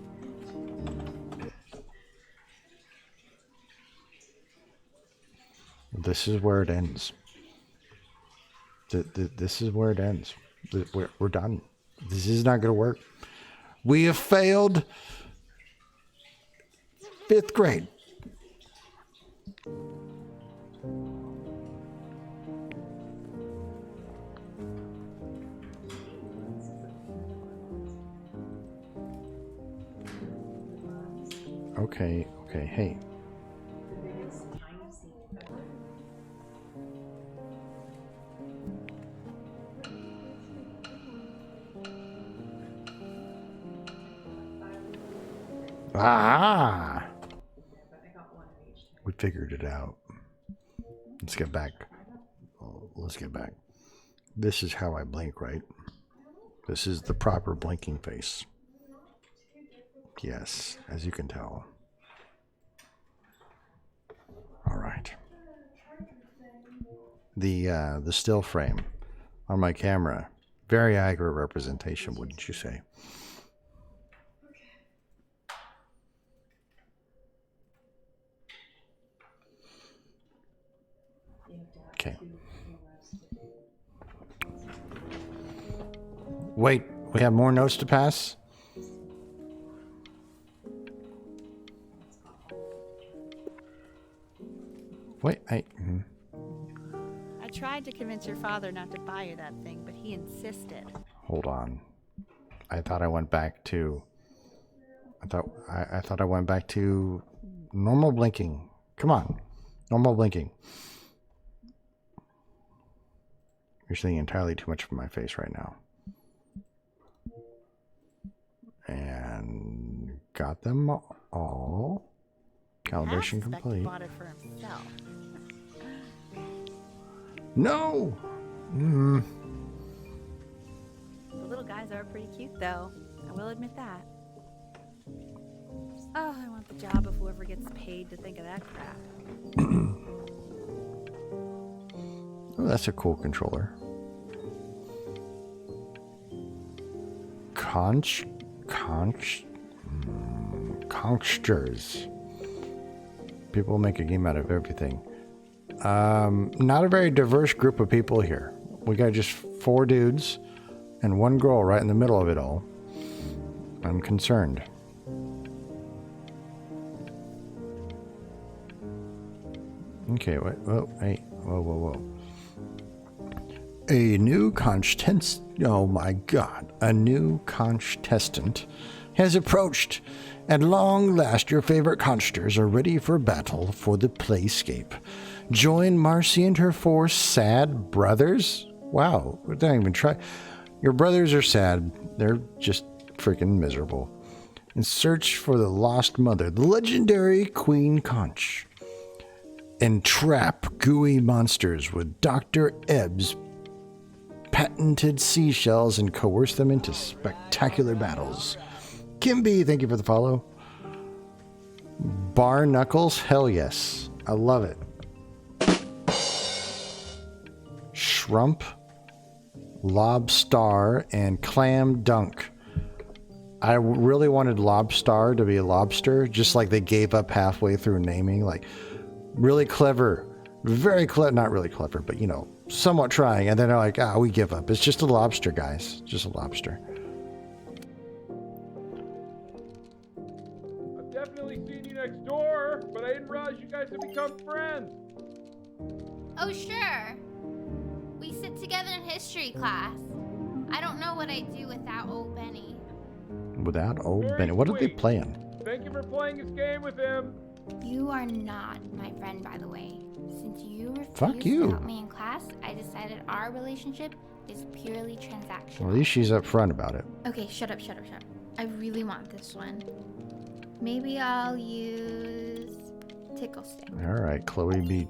This is where it ends. This is where it ends. We're done. This is not going to work. We have failed 5th grade. Okay, hey. Ah! We figured it out. Let's get back. This is how I blink, right? This is the proper blinking face. Yes, as you can tell. All right. The still frame on my camera, very accurate representation, wouldn't you say? Okay. Wait, we have more notes to pass? Wait, I tried to convince your father not to buy you that thing, but he insisted. Hold on. I thought I went back to... I thought I went back to normal blinking. Come on. Normal blinking. You're seeing entirely too much of my face right now. And got them all. Calibration complete. He bought it for himself. No! The little guys are pretty cute, though. I will admit that. Oh, I want the job of whoever gets paid to think of that crap. Oh, that's a cool controller. Conchsters. People make a game out of everything. Not a very diverse group of people here. We got just 4 dudes and 1 girl right in the middle of it all. I'm concerned. Okay, wait, whoa, hey, whoa. A new contestant, oh my god, a new contestant has approached. At long last, your favorite consters are ready for battle for the playscape. Join Marcy and her 4 sad brothers? Wow, we don't even try. Your brothers are sad. They're just freaking miserable. And search for the lost mother, the legendary Queen Conch. And trap gooey monsters with Dr. Ebb's patented seashells and coerce them into spectacular battles. Kimby, thank you for the follow. Bar Knuckles, hell yes. I love it. Shrump, Lobstar, and Clam Dunk. I really wanted Lobstar to be a lobster, just like they gave up halfway through naming. Like, really clever. Very clever. Not really clever, but, you know, somewhat trying. And then they're like, we give up. It's just a lobster, guys. Just a lobster. I've definitely seen you next door, but I didn't realize you guys had become friends. Oh, sure. We sit together in history class. I don't know what I'd do without old Benny. Without old Benny? What are they playing? Thank you for playing this game with him. You are not my friend, by the way. Since you Fuck refused you. to help me in class, I decided our relationship is purely transactional. Well, at least she's upfront about it. Okay, shut up. I really want this one. Maybe I'll use Tickle Stick. Alright, Chloe be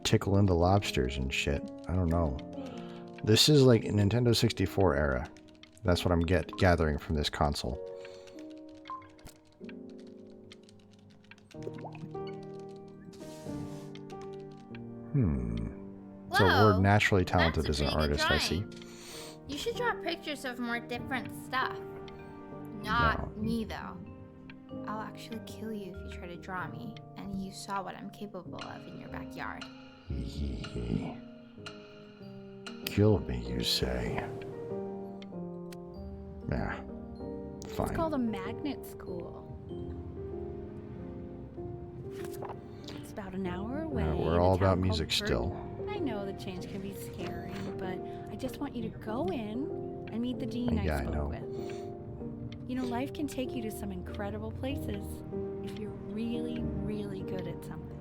tickling the lobsters and shit. I don't know. This is like Nintendo 64 era. That's what I'm gathering from this console. So we're naturally talented as an artist, I see. You should draw pictures of more different stuff. Not me, though. I'll actually kill you if you try to draw me, and you saw what I'm capable of in your backyard. Kill me, you say? Yeah, fine. It's called a magnet school. It's about an hour away. We're all about music still. I know the change can be scary, but I just want you to go in and meet the dean I spoke with. You know, life can take you to some incredible places if you're really, really good at something.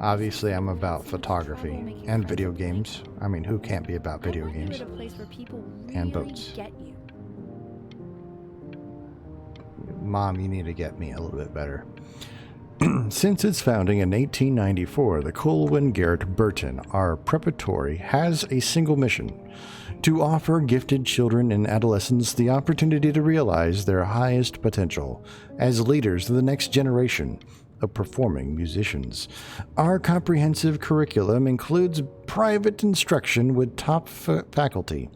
Obviously, I'm about photography and video games. I mean, who can't be about video games? A place where people really and boats. Get you. Mom, you need to get me a little bit better. Since its founding in 1894, the Colwyn Garrett Burton, our preparatory, has a single mission: to offer gifted children and adolescents the opportunity to realize their highest potential as leaders of the next generation of performing musicians. Our comprehensive curriculum includes private instruction with top faculty,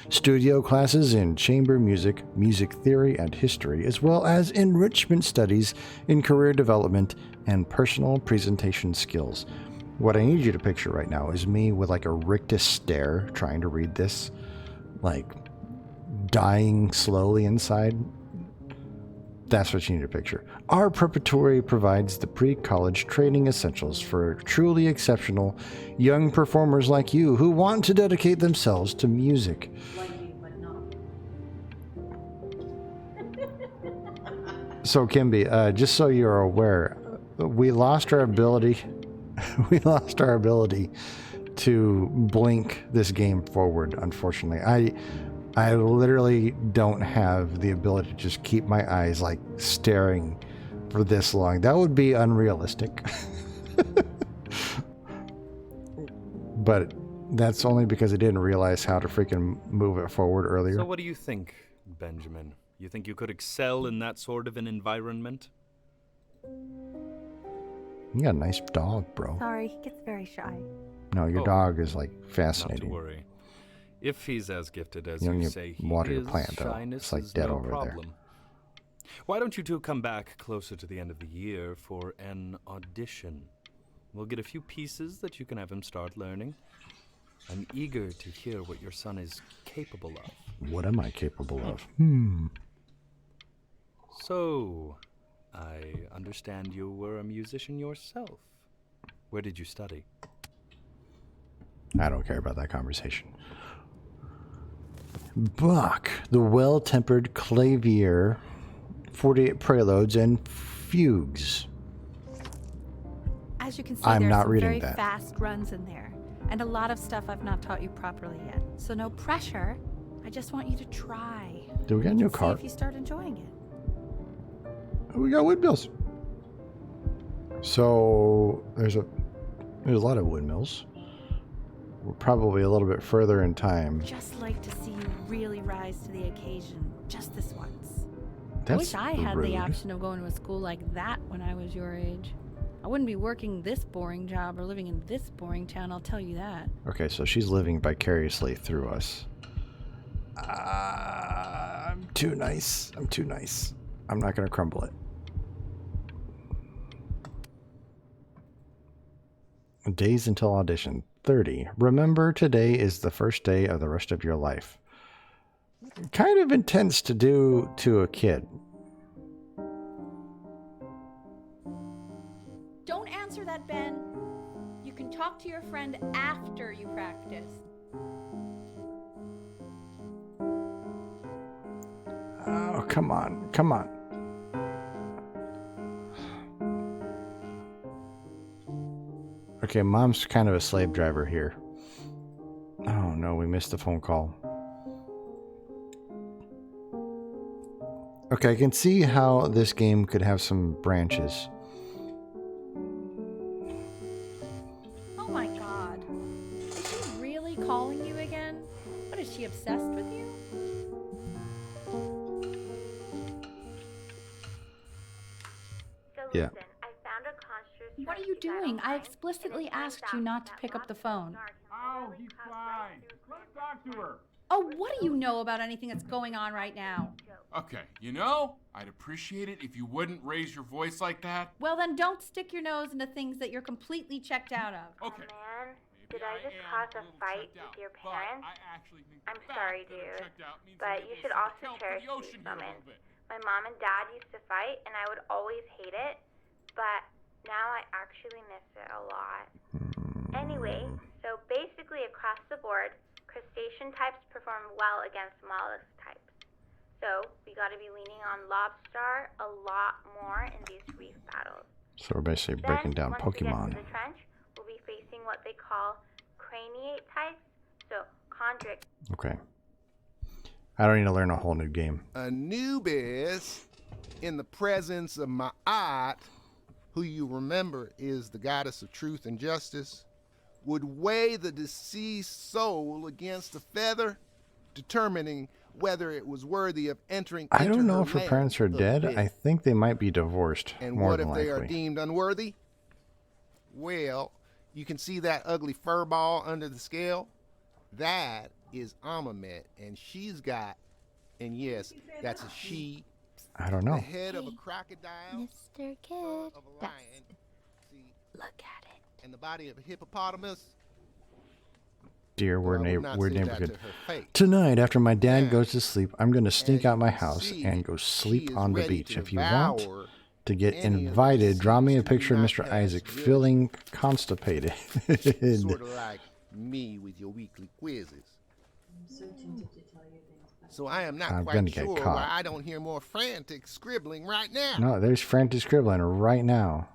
studio classes in chamber music, music theory, and history, as well as enrichment studies in career development and personal presentation skills. What I need you to picture right now is me with like a rictus stare trying to read this, like dying slowly inside. That's what you need to picture. Our preparatory provides the pre-college training essentials for truly exceptional young performers like you who want to dedicate themselves to music. So Kimby, just so you're aware, we lost our ability to blink this game forward, unfortunately. I literally don't have the ability to just keep my eyes like staring for this long. That would be unrealistic. But that's only because I didn't realize how to freaking move it forward earlier. So what do you think, Benjamin? You think you could excel in that sort of an environment? You got a nice dog, bro. Sorry, he gets very shy. No, your dog is like Not fascinating. to worry. If he's as gifted as You don't you need say he water your is, plant, though. shyness It's like is dead no over there. problem. Why don't you two come back closer to the end of the year for an audition? We'll get a few pieces that you can have him start learning. I'm eager to hear what your son is capable of. What am I capable of? So, I understand you were a musician yourself. Where did you study? I don't care about that conversation. Bach, the well-tempered clavier, 48 preludes and fugues. As you can see, I'm there's not some reading very that. fast runs in there, and a lot of stuff I've not taught you properly yet. So no pressure. I just want you to try. Do we got a new See car? if you start enjoying it. We got windmills. So there's a lot of windmills. We're probably a little bit further in time. Just like to see you really rise to the occasion, just this once. I That's wish I had rude. the option of going to a school like that when I was your age. I wouldn't be working this boring job or living in this boring town, I'll tell you that. Okay, so she's living vicariously through us. I'm too nice. I'm too nice. I'm not going to crumble it. Days until audition. 30. Remember, today is the first day of the rest of your life. Kind of intense to do to a kid. Don't answer that, Ben. You can talk to your friend after you practice. Oh, come on. Come on. Okay, Mom's kind of a slave driver here. Oh no, we missed the phone call. Okay, I can see how this game could have some branches. Oh my god. Is she really calling you again? What, is she obsessed with you? Yeah. What are you doing? I explicitly asked you not to pick up the phone. Oh, he's fine. Let him talk to her. Oh, what do you know about anything that's going on right now? Okay, you know, I'd appreciate it if you wouldn't raise your voice like that. Well, then don't stick your nose into things that you're completely checked out of. Okay. Man, did I just cause a fight with your parents? I'm sorry, dude, but you should also cherish these moments. My mom and dad used to fight, and I would always hate it, but now I actually miss it a lot. Anyway, so basically across the board, crustacean types perform well against mollusk types. So we gotta be leaning on lobster a lot more in these reef battles. So we're basically breaking down once we get Pokemon. to the trench, we'll be facing what they call craniate types, so chondric. Okay. I don't need to learn a whole new game. Anubis, in the presence of Ma'at, who you remember is the goddess of truth and justice, would weigh the deceased soul against a feather, determining whether it was worthy of entering I into don't know her if her land parents are of dead. death. I think they might be divorced. And more what than if they are likely. deemed unworthy? Well, you can see that ugly fur ball under the scale? That is Amamet, and she's got, and yes, that's a she, I don't know. the head of a crocodile, Mr. Kid. of a lion, see, Look at it. and the body of a hippopotamus. Dear, we're, Well, I would not we're say that neighborhood. to her face. Tonight, after my dad Now, goes to sleep, I'm going to sneak as out my you house see, and go sleep she is on the ready beach. to If you want devour to get any of the invited, draw me a deceased who picture of do not Mr. pass Isaac good. feeling constipated. Sort of like me with your weekly quizzes. I'm so tempted to tell you things. So I am not I'm quite gonna get sure caught. why I don't hear more frantic scribbling right now. No, there's frantic scribbling right now.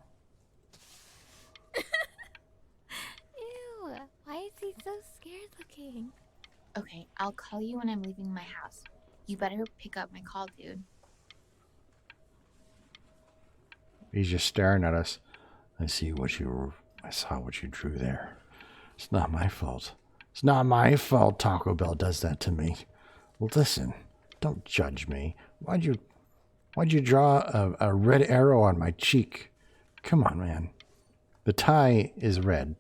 Ew, why is he so scared looking? Okay, I'll call you when I'm leaving my house. You better pick up my call, dude. He's just staring at us. I saw what you drew there. It's not my fault. It's not my fault Taco Bell does that to me. Well, listen, don't judge me. Why'd you draw a red arrow on my cheek? Come on, man. The tie is red.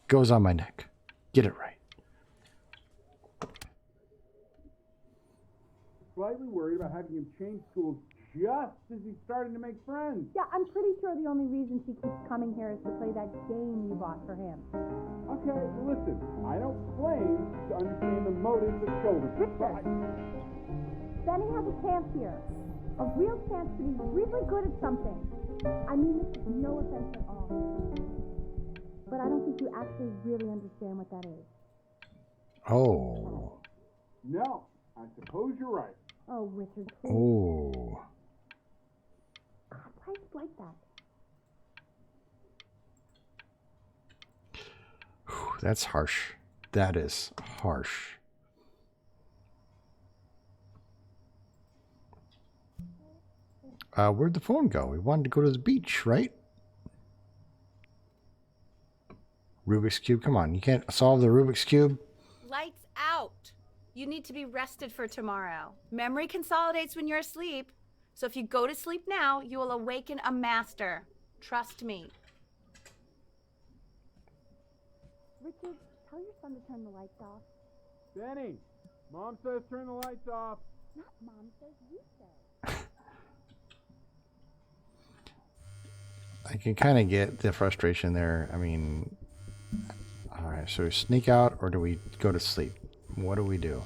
Goes on my neck. Get it right. Slightly worried about having him change schools just as he's starting to make friends. Yeah, I'm pretty sure the only reason she keeps coming here is to play that game you bought for him. Okay, listen, I don't claim to understand the motives of children. Richard, Benny has a chance here. A real chance to be really good at something. I mean this with no offense at all. But I don't think you actually really understand what that is. Oh. No, I suppose you're right. Oh, Richard, please. Oh. God, why is it like that? Whew, that's harsh. That is harsh. Where'd the phone go? We wanted to go to the beach, right? Rubik's Cube, come on. You can't solve the Rubik's Cube? Lights out. You need to be rested for tomorrow. Memory consolidates when you're asleep. So if you go to sleep now, you will awaken a master. Trust me. Richard, tell your son to turn the lights off. Benny, Mom says turn the lights off. Not Mom says, you say. I can kind of get the frustration there. I mean, all right, so we sneak out or do we go to sleep? What do we do?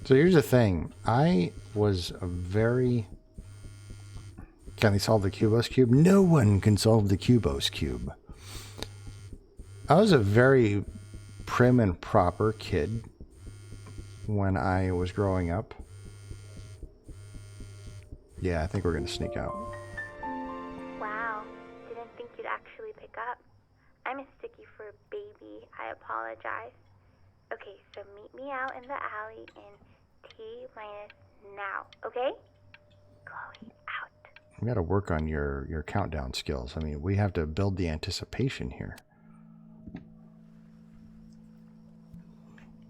So here's the thing. I was a very... Can they solve the Cubos Cube? No one can solve the Cubos Cube. I was a very prim and proper kid when I was growing up. Yeah, I think we're going to sneak out. Wow, didn't think you'd actually pick up. I'm a sticky for a baby. I apologize. Okay, so meet me out in the alley in T-minus now, okay? Chloe, out. We got to work on your countdown skills. I mean, we have to build the anticipation here.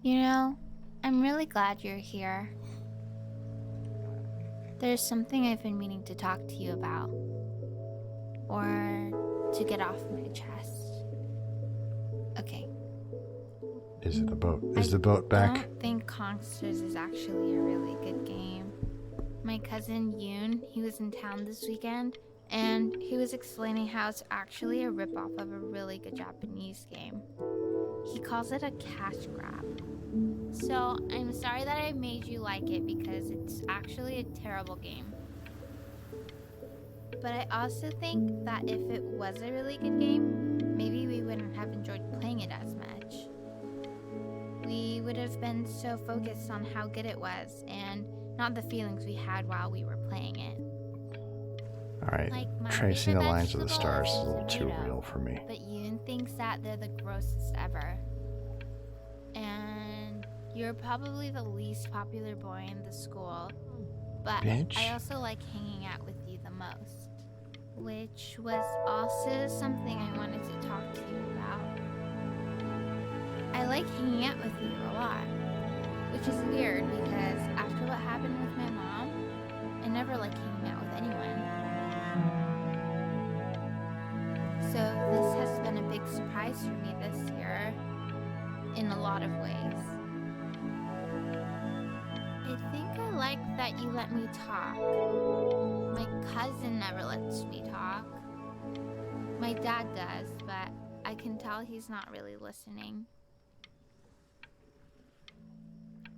You know, I'm really glad you're here. There's something I've been meaning to talk to you about. Or to get off my chest. Okay. Is it the boat? Is the boat back? I don't think Conksters is actually a really good game. My cousin Yoon, he was in town this weekend, and he was explaining how it's actually a ripoff of a really good Japanese game. He calls it a cash grab. So, I'm sorry that I made you like it because it's actually a terrible game. But I also think that if it was a really good game, maybe we wouldn't have enjoyed playing it as much. We would have been so focused on how good it was and not the feelings we had while we were playing it. Alright, Like tracing the lines of the stars is a little too real for me. But Yoon thinks that they're the grossest ever. And you're probably the least popular boy in the school. But Bitch. I also like hanging out with you the most. Which was also something I wanted to talk to you about. I like hanging out with you a lot. Which is weird because after what happened with my mom, I never like hanging out with anyone. So this has been a big surprise for me this year, in a lot of ways. I think I like that you let me talk. My cousin never lets me talk. My dad does, but I can tell he's not really listening.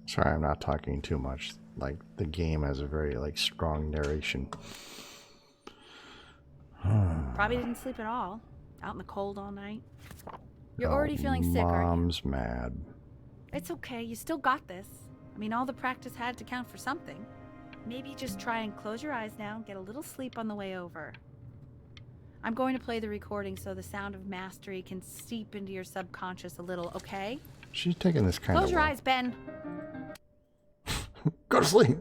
Sorry, I'm not talking too much. Like, the game has a very, like, strong narration. Probably didn't sleep at all. Out in the cold all night. You're already feeling sick, aren't you? Mom's mad. It's okay. You still got this. I mean, all the practice had to count for something. Maybe just try and close your eyes now and get a little sleep on the way over. I'm going to play the recording so the sound of mastery can seep into your subconscious a little, okay? She's taking this kind Close of your eyes, Ben. Go to sleep.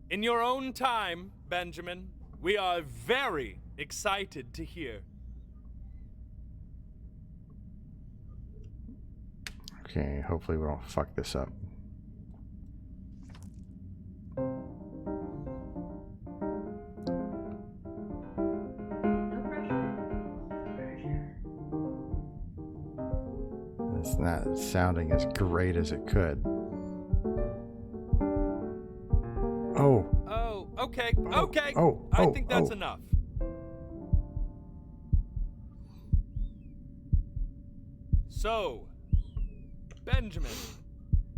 In your own time, Benjamin, we are very excited to hear. Okay, hopefully we don't fuck this up. It's not sounding as great as it could. Oh. Oh, okay, okay. Oh, I think that's oh. enough. So, Benjamin,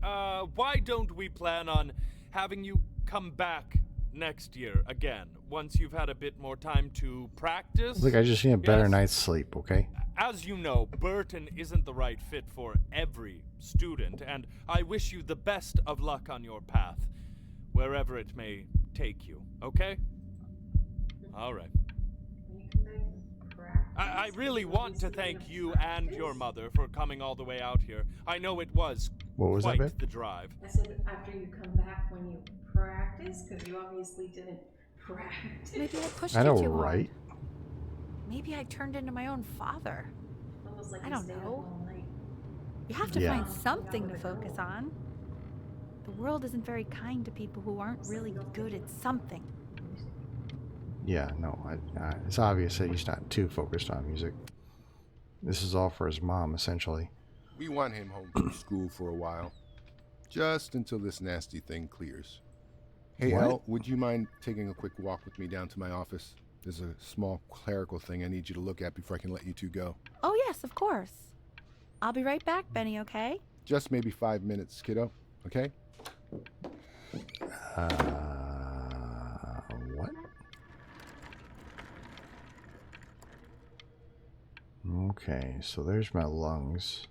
why don't we plan on having you come back next year again, once you've had a bit more time to practice? Look, I just need a better Yes. night's sleep, okay? As you know, Burton isn't the right fit for every student, and I wish you the best of luck on your path, wherever it may take you, okay? All right. I really want to thank you and your mother for coming all the way out here. I know it was What was that, quite babe? the drive. I said after you come back when you practice, because you obviously didn't practice. Maybe I pushed I you know, too hard. right? Maybe I turned into my own father. Almost like I you don't stayed up know. all night. You have to Yeah. find something to focus on. The world isn't very kind to people who aren't really good at something. Yeah, no, it's obvious that he's not too focused on music. This is all for his mom, essentially. We want him home from school for a while. Just until this nasty thing clears. Hey, What? Elle, would you mind taking a quick walk with me down to my office? There's a small clerical thing I need you to look at before I can let you two go. Oh, yes, of course. I'll be right back, Benny, okay? Just maybe 5 minutes, kiddo. Okay? What? Okay, so there's my lungs.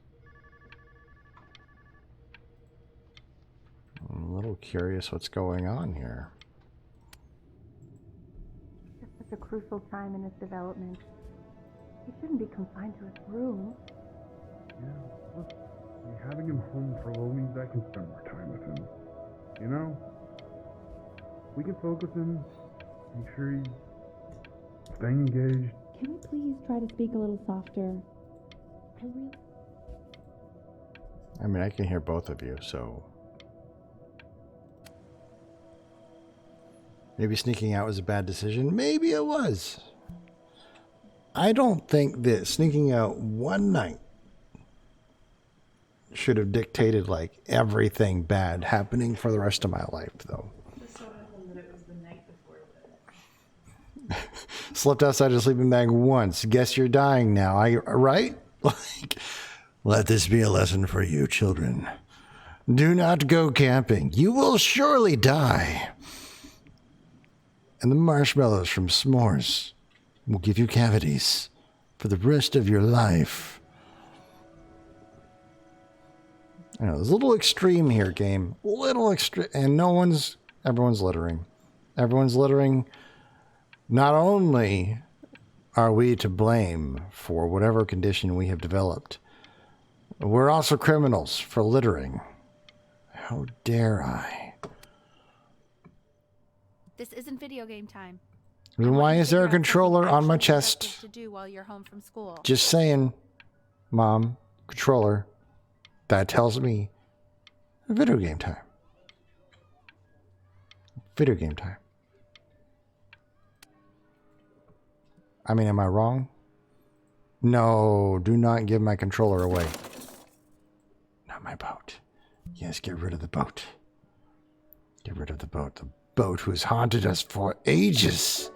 I'm a little curious what's going on here. It's such a crucial time in his development. He shouldn't be confined to his room. Yeah, look, having him home for a little means I can spend more time with him. You know? We can focus him, make sure he's staying engaged. Can we please try to speak a little softer? I mean, I can hear both of you, so... Maybe sneaking out was a bad decision. Maybe it was. I don't think that sneaking out one night should have dictated, like, everything bad happening for the rest of my life, though. Just so happened that it was the night before that. Slept outside a sleeping bag once. Guess you're dying now, right? Like, let this be a lesson for you, children. Do not go camping. You will surely die. And the marshmallows from s'mores will give you cavities for the rest of your life. I know, there's a little extreme here, game. Little extreme. And everyone's littering. Everyone's littering. Not only are we to blame for whatever condition we have developed, we're also criminals for littering. How dare I? This isn't video game time. Then why is there a controller on my chest? To do while you're home from school. Just saying, Mom, controller. That tells me video game time. Video game time. I mean, am I wrong? No, do not give my controller away. Not my boat. Yes, get rid of the boat. Get rid of the boat. The boat who's haunted us for ages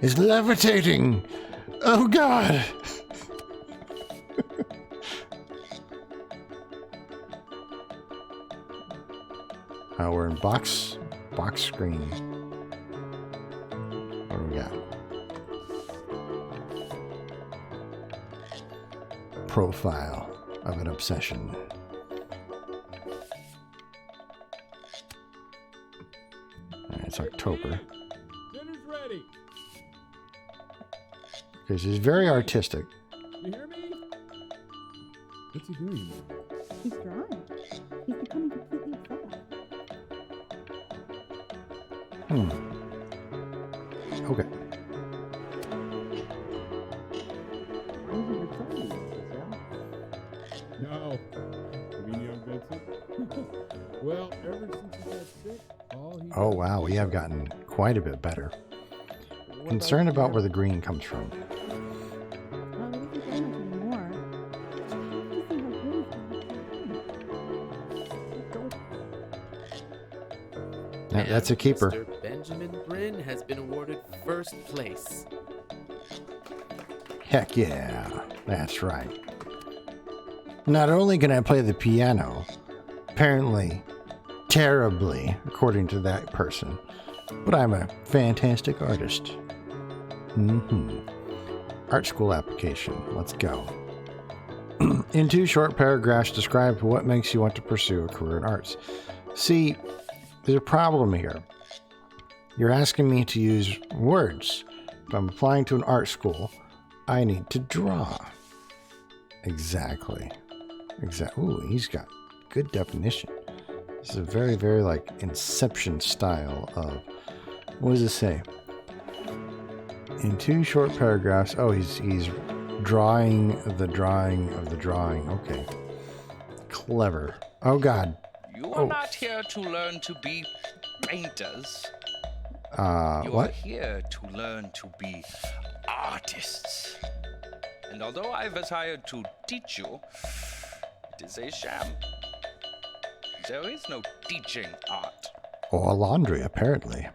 is levitating. Oh, God. We're in box screen. What do we got? Profile of an obsession. It's October. Dinner's ready. Because he's very artistic. You hear me? What's he doing? He's drawing. He's becoming completely obsessed. Okay. No. You mean young Vincent? Well, ever since he got sick, all he... Oh, wow. We have gotten quite a bit better. Concerned about where the green comes from. Well, he doesn't do much anymore. That's a keeper. Mr. Benjamin Bryn has been awarded first place. Heck yeah, that's right. Not only can I play the piano, apparently terribly, according to that person, but I'm a fantastic artist. Art school application. Let's go. In 2 short paragraphs, describe what makes you want to pursue a career in arts. See, there's a problem here. You're asking me to use words. If I'm applying to an art school, I need to draw. Exactly. Ooh, he's got good definition. This is a very, very like Inception style of, what does it say? In 2 short paragraphs. Oh, he's drawing the drawing of the drawing. Okay. Clever. Oh, God. You are not here to learn to be painters. You what? are here to learn to be artists. And although I was hired to teach you, it is a sham. There is no teaching art. Or laundry, apparently.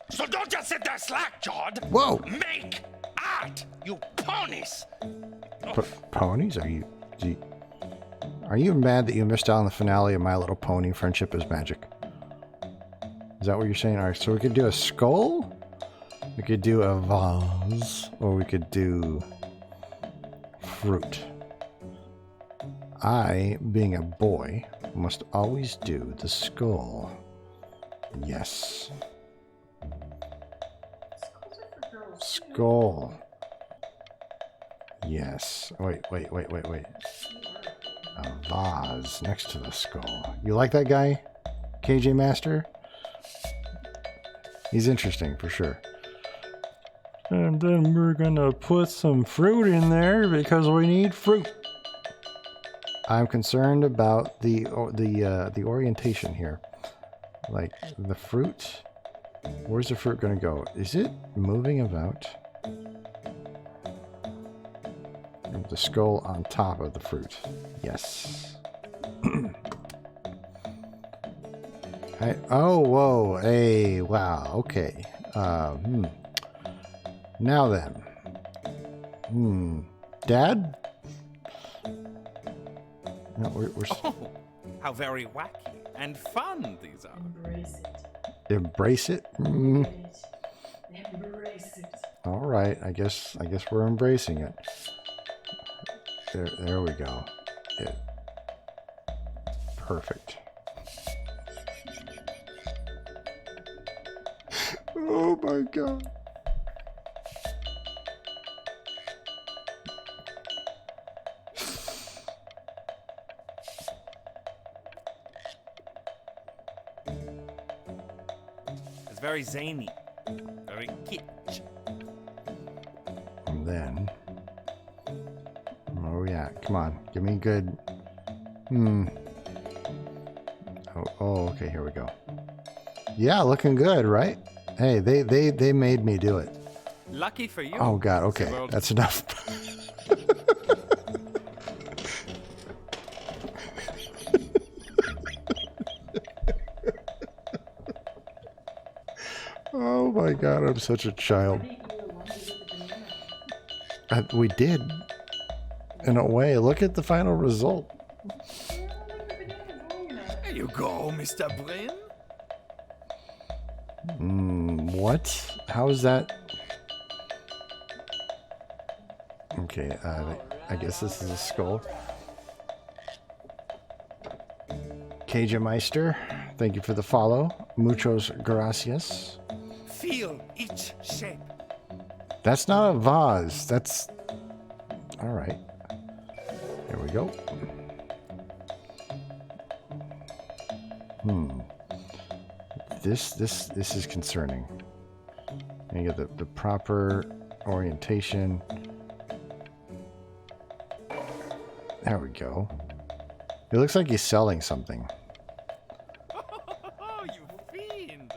So don't just sit there slack-jawed. Whoa! Make art, you ponies! Ponies? Are you mad that you missed out on the finale of My Little Pony, Friendship is Magic? Is that what you're saying? Alright, so we could do a skull, we could do a vase, or we could do fruit. I, being a boy, must always do the skull. Yes. Skull. Yes. Wait. A vase next to the skull. You like that guy? KJ Master? He's interesting for sure. And then we're gonna put some fruit in there because we need fruit. I'm concerned about the orientation here. Like the fruit. Where's the fruit gonna go? Is it moving about? The skull on top of the fruit. Yes. Oh, whoa. Hey, wow. Okay. Now then. Dad? No, we're Oh, how very wacky and fun these are. Embrace it? Embrace it. All right. I guess we're embracing it. There we go. Perfect. Oh my God. It's very zany, very kitsch. And then, oh yeah, come on, give me a good. Oh, okay, here we go. Yeah, looking good, right? Hey, they made me do it. Lucky for you. Oh God, okay, that's enough. Oh my God, I'm such a child. We did. In a way, look at the final result. There you go, Mr. Bryn. What? How is that? Okay, I guess this is a skull. KJ Meister, thank you for the follow. Muchos gracias. Feel each shape. That's not a vase. That's... Alright. There we go. This is concerning. And you get the proper orientation. There we go. It looks like he's selling something. Oh, you fiend!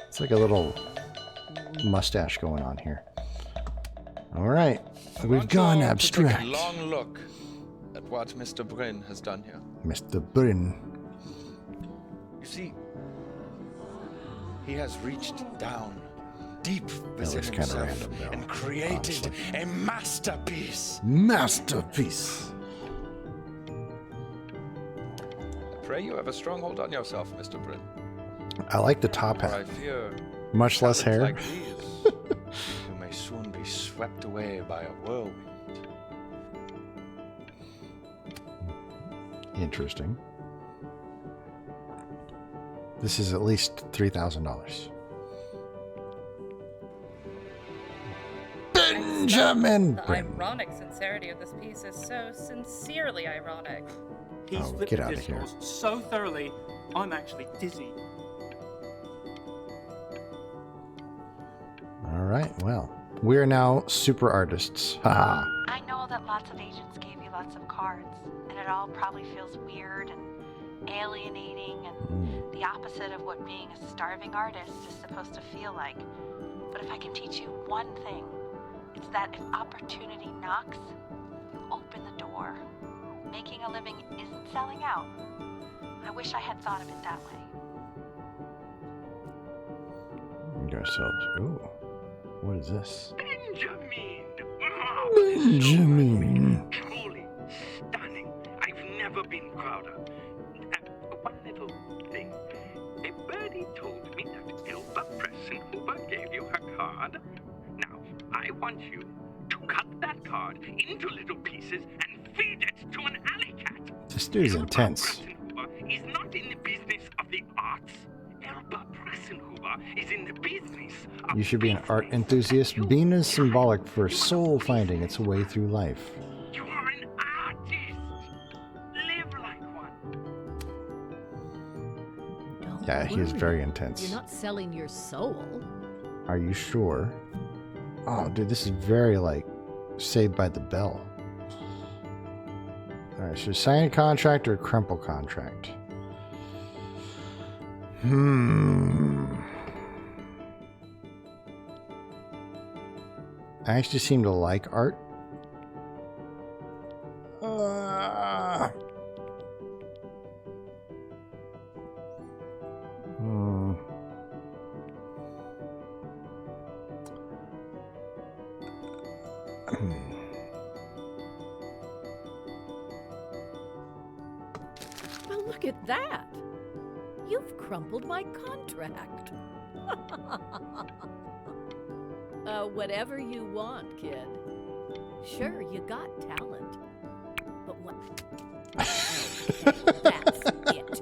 It's like a little mustache going on here. All right, we've gone abstract. Take a long look at what Mr. Bryn has done here. Mr. Bryn. You see, he has reached down deep That within was kind of himself random, though. and created a masterpiece. Masterpiece. I pray you have a strong hold on yourself, Mr. Bryn. I like the top For I hat. fear Much less hair. like these, you may soon be swept away by a whirlwind. Interesting. This is at least $3,000. Benjamin The Bryn. ironic sincerity of this piece is so sincerely ironic. He's Oh, get outta here. So thoroughly, I'm actually dizzy. All right, well, we are now super artists. Haha. I know that lots of agents gave you lots of cards, and it all probably feels weird and alienating and the opposite of what being a starving artist is supposed to feel like. But if I can teach you one thing, it's that if opportunity knocks, you open the door. Making a living isn't selling out. I wish I had thought of it that way. Ourselves. Ooh, what is this? Benjamin! Benjamin. Truly stunning. I've never been prouder. One little thing. A birdie told me that Elba Pressenhuber gave you her card. Now, I want you to cut that card into little pieces and feed it to an alley cat. This dude's intense. Pressenhuber is not in the business of the arts. Elba Pressenhuber is in the business of You should be an art enthusiast. Being is symbolic for soul finding its way through life. You are an artist. Live like one. Yeah, he is very intense. You're not selling your soul. Are you sure? Oh, dude, this is very like Saved by the Bell. All right, so sign a contract or crumple contract. I actually seem to like art. Well, look at that. You've crumpled my contract. Whatever you want, kid. Sure, you got talent. But what? That's it.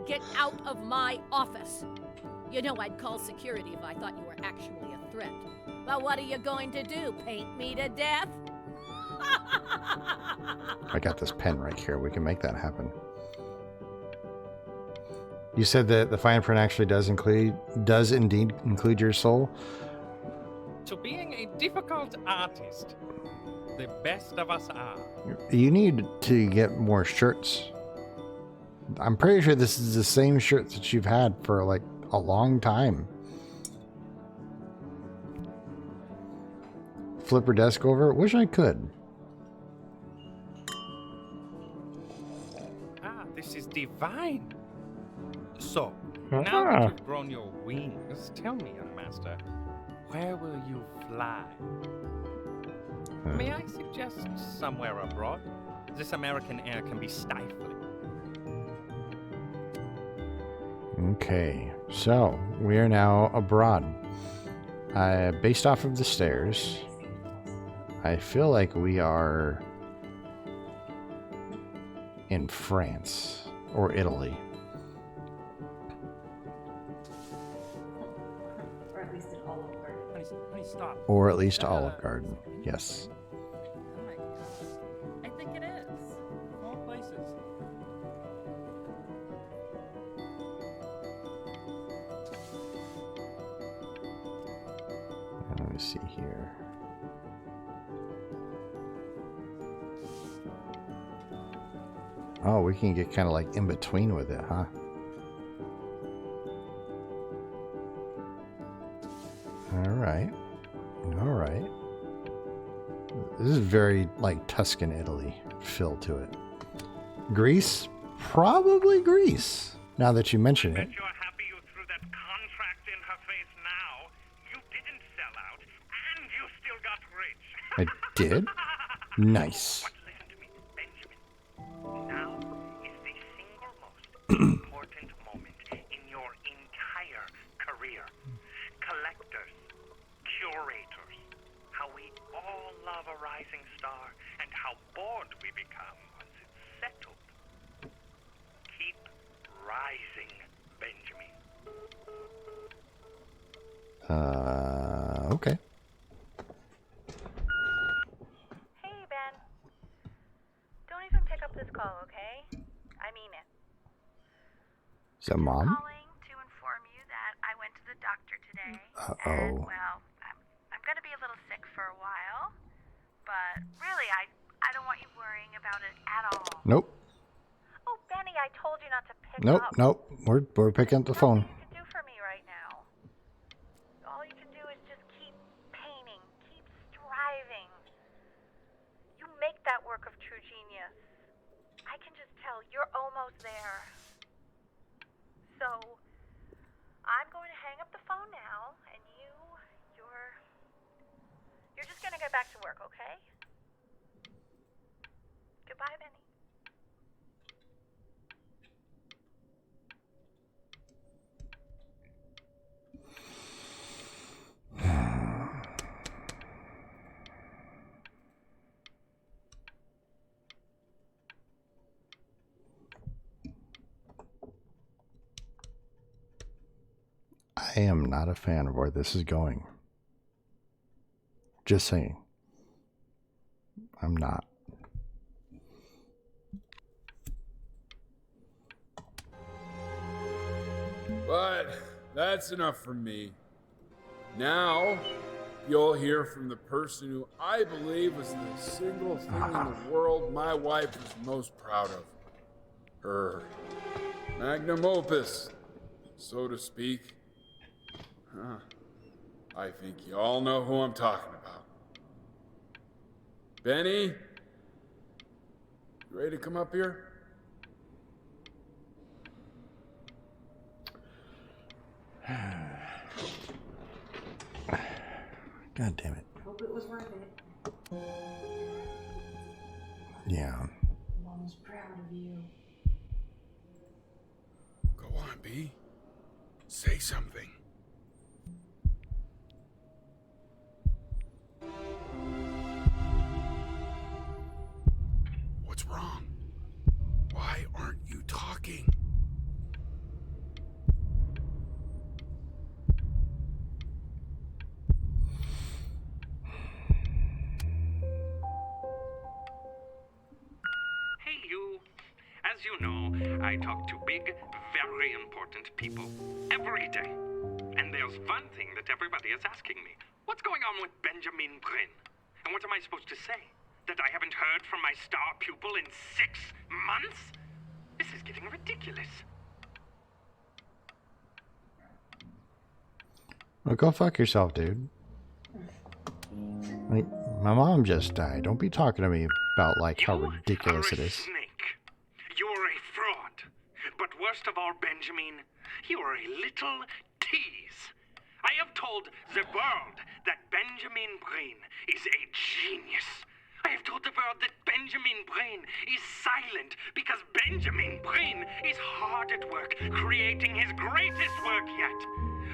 Get out of my office. You know I'd call security if I thought you were actually a threat. But what are you going to do? Paint me to death? I got this pen right here. We can make that happen. You said that the fine print actually does indeed include your soul. To being a difficult artist, the best of us are. You need to get more shirts. I'm pretty sure this is the same shirt that you've had for like a long time. Flipper desk over. Wish I could. Ah, this is divine. So, now that you've grown your wings, tell me, young master, where will you fly? May I suggest somewhere abroad? This American air can be stifling. Okay, so we are now abroad. Based off of the stairs, I feel like we are in France or Italy. Or at least an Olive Garden. Honey, stop. Or at least Olive Garden, yes. Oh my god. I think it is. All places. Let me see here. Oh, we can get kind of like in between with it, huh? All right. All right. This is very like Tuscan Italy feel to it. Greece? Probably Greece. Now that you mention it. I did? Nice. But listen to me, Benjamin. Now is the single most important moment in your entire career. Collectors, curators, how we all love a rising star and how bored we become once it's settled. Keep rising, Benjamin. Okay. This call, okay? I mean it. Is that Mom? Calling to inform you that I went to the doctor today. Uh-oh. And, well, I'm gonna be a little sick for a while, but really, I don't want you worrying about it at all. Nope. Oh, Benny, I told you not to pick Nope. up. Nope. We're picking up the phone. Nothing you can do for me right now. All you can do is just keep painting, keep striving. You make that work of true genius. I can just tell you're almost there. So, I'm going to hang up the phone now, and you're just gonna get back to work, okay? Goodbye, Benny. I am not a fan of where this is going. Just saying. I'm not. But that's enough from me. Now, you'll hear from the person who I believe was the single thing in the world my wife was most proud of. Her magnum opus, so to speak. I think you all know who I'm talking about. Benny? You ready to come up here? God damn it. Hope it was worth it. Yeah. Mom's proud of you. Go on, B. Say something. What's wrong? Why aren't you talking? Hey, you. As you know, I talk to big, very important people every day. And there's one thing that everybody is asking me. What's going on with Benjamin Brin? And what am I supposed to say? That I haven't heard from my star pupil in 6 months? This is getting ridiculous. Well, go fuck yourself, dude. Like, my mom just died. Don't be talking to me about, like, how ridiculous it is. Snake. You're a fraud. But worst of all, Benjamin, you're a little tease. I have told the world that Benjamin Brin is a genius. I have told the world that Benjamin Brin is silent because Benjamin Brin is hard at work creating his greatest work yet.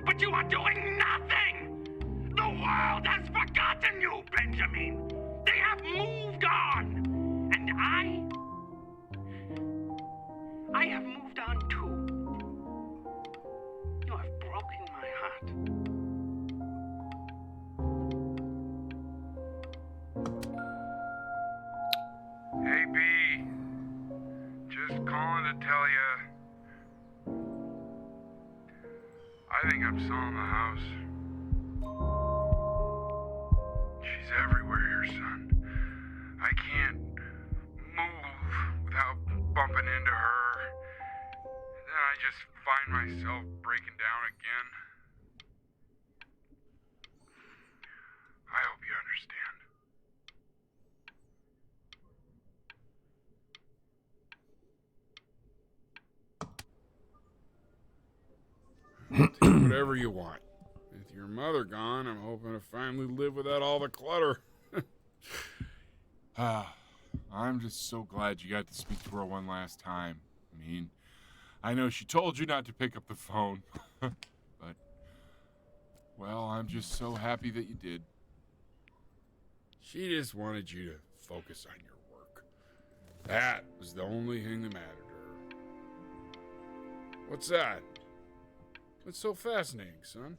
But you are doing nothing! The world has forgotten you, Benjamin! They have moved on! And I have moved on too. You have broken my heart. Hey, B. Just calling to tell you. I think I'm selling the house. She's everywhere here, son. I can't move without bumping into her. Then I just find myself breaking down again. I hope you understand. Take whatever you want. With your mother gone, I'm hoping to finally live without all the clutter. I'm just so glad you got to speak to her one last time. I mean, I know she told you not to pick up the phone, but, well, I'm just so happy that you did. She just wanted you to focus on your work. That was the only thing that mattered to her. What's that? What's so fascinating, son?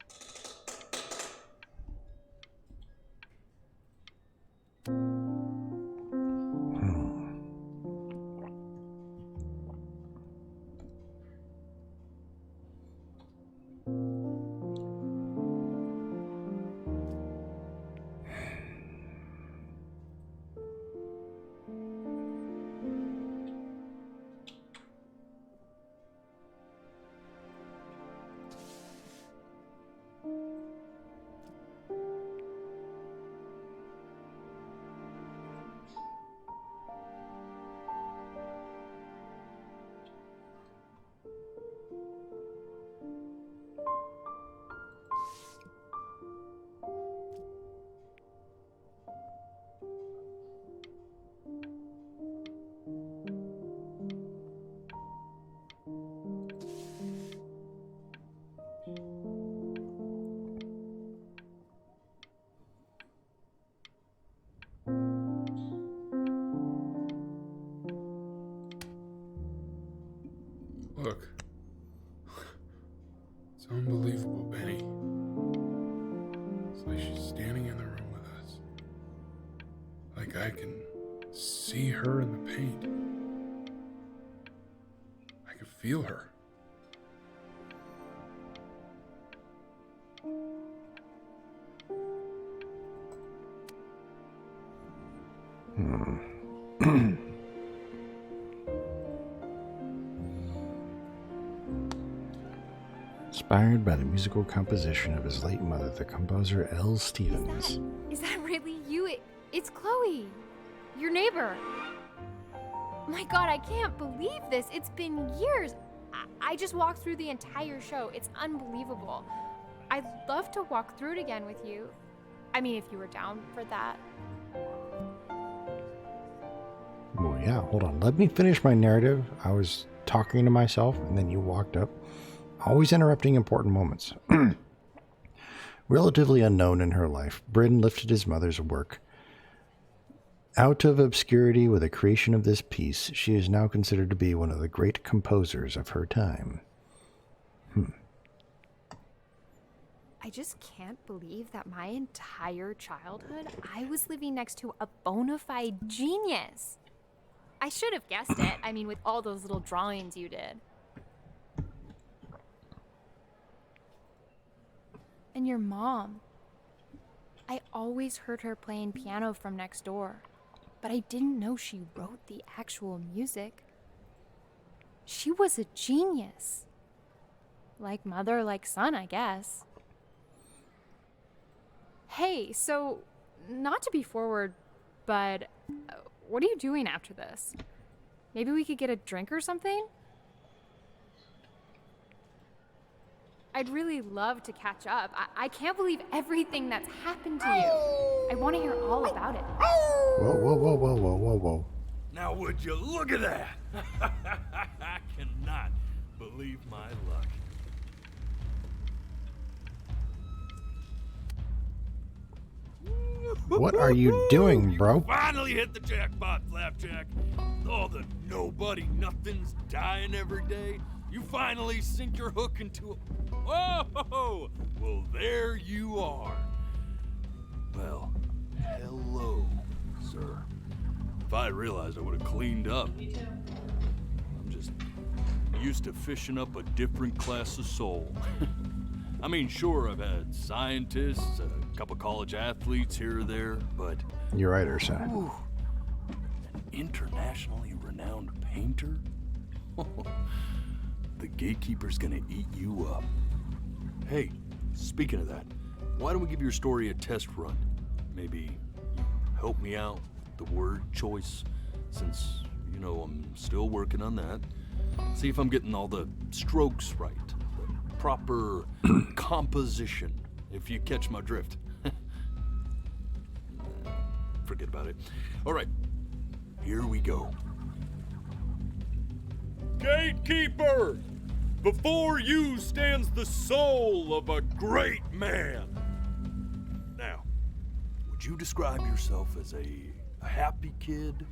Look. It's unbelievable, Benny. It's like she's standing in the room with us. Like I can see her in the paint. I can feel her. Inspired by the musical composition of his late mother, the composer L. Stevens. Is that really you? It's Chloe, your neighbor. My God, I can't believe this. It's been years. I just walked through the entire show. It's unbelievable. I'd love to walk through it again with you. I mean, if you were down for that. Well, yeah, hold on. Let me finish my narrative. I was talking to myself, and then you walked up. Always interrupting important moments. Relatively unknown in her life, Brydon lifted his mother's work out of obscurity with the creation of this piece. She is now considered to be one of the great composers of her time. I just can't believe that my entire childhood, I was living next to a bona fide genius. I should have guessed it. I mean, with all those little drawings you did. And your mom. I always heard her playing piano from next door, but I didn't know she wrote the actual music. She was a genius. Like mother, like son, I guess. Hey, so, not to be forward, but what are you doing after this? Maybe we could get a drink or something? I'd really love to catch up. I can't believe everything that's happened to you. I want to hear all about it. Whoa, whoa, whoa, whoa, whoa, whoa, whoa. Now would you look at that? I cannot believe my luck. What are you doing, bro? Finally hit the jackpot, Flapjack. All the nobody nothings dying every day. You finally sink your hook into a... Oh! Well, there you are. Well, hello, sir. If I had realized, I would have cleaned up. I'm just used to fishing up a different class of soul. I mean, sure, I've had scientists, a couple college athletes here or there, but... You're right, Ursa. Ooh, an internationally renowned painter? The gatekeeper's gonna eat you up. Hey, speaking of that, why don't we give your story a test run? Maybe you help me out with the word choice, since, you know, I'm still working on that. See if I'm getting all the strokes right, the proper composition, if you catch my drift. Forget about it. All right, here we go. Gatekeeper! Before you stands the soul of a great man. Now, would you describe yourself as a happy kid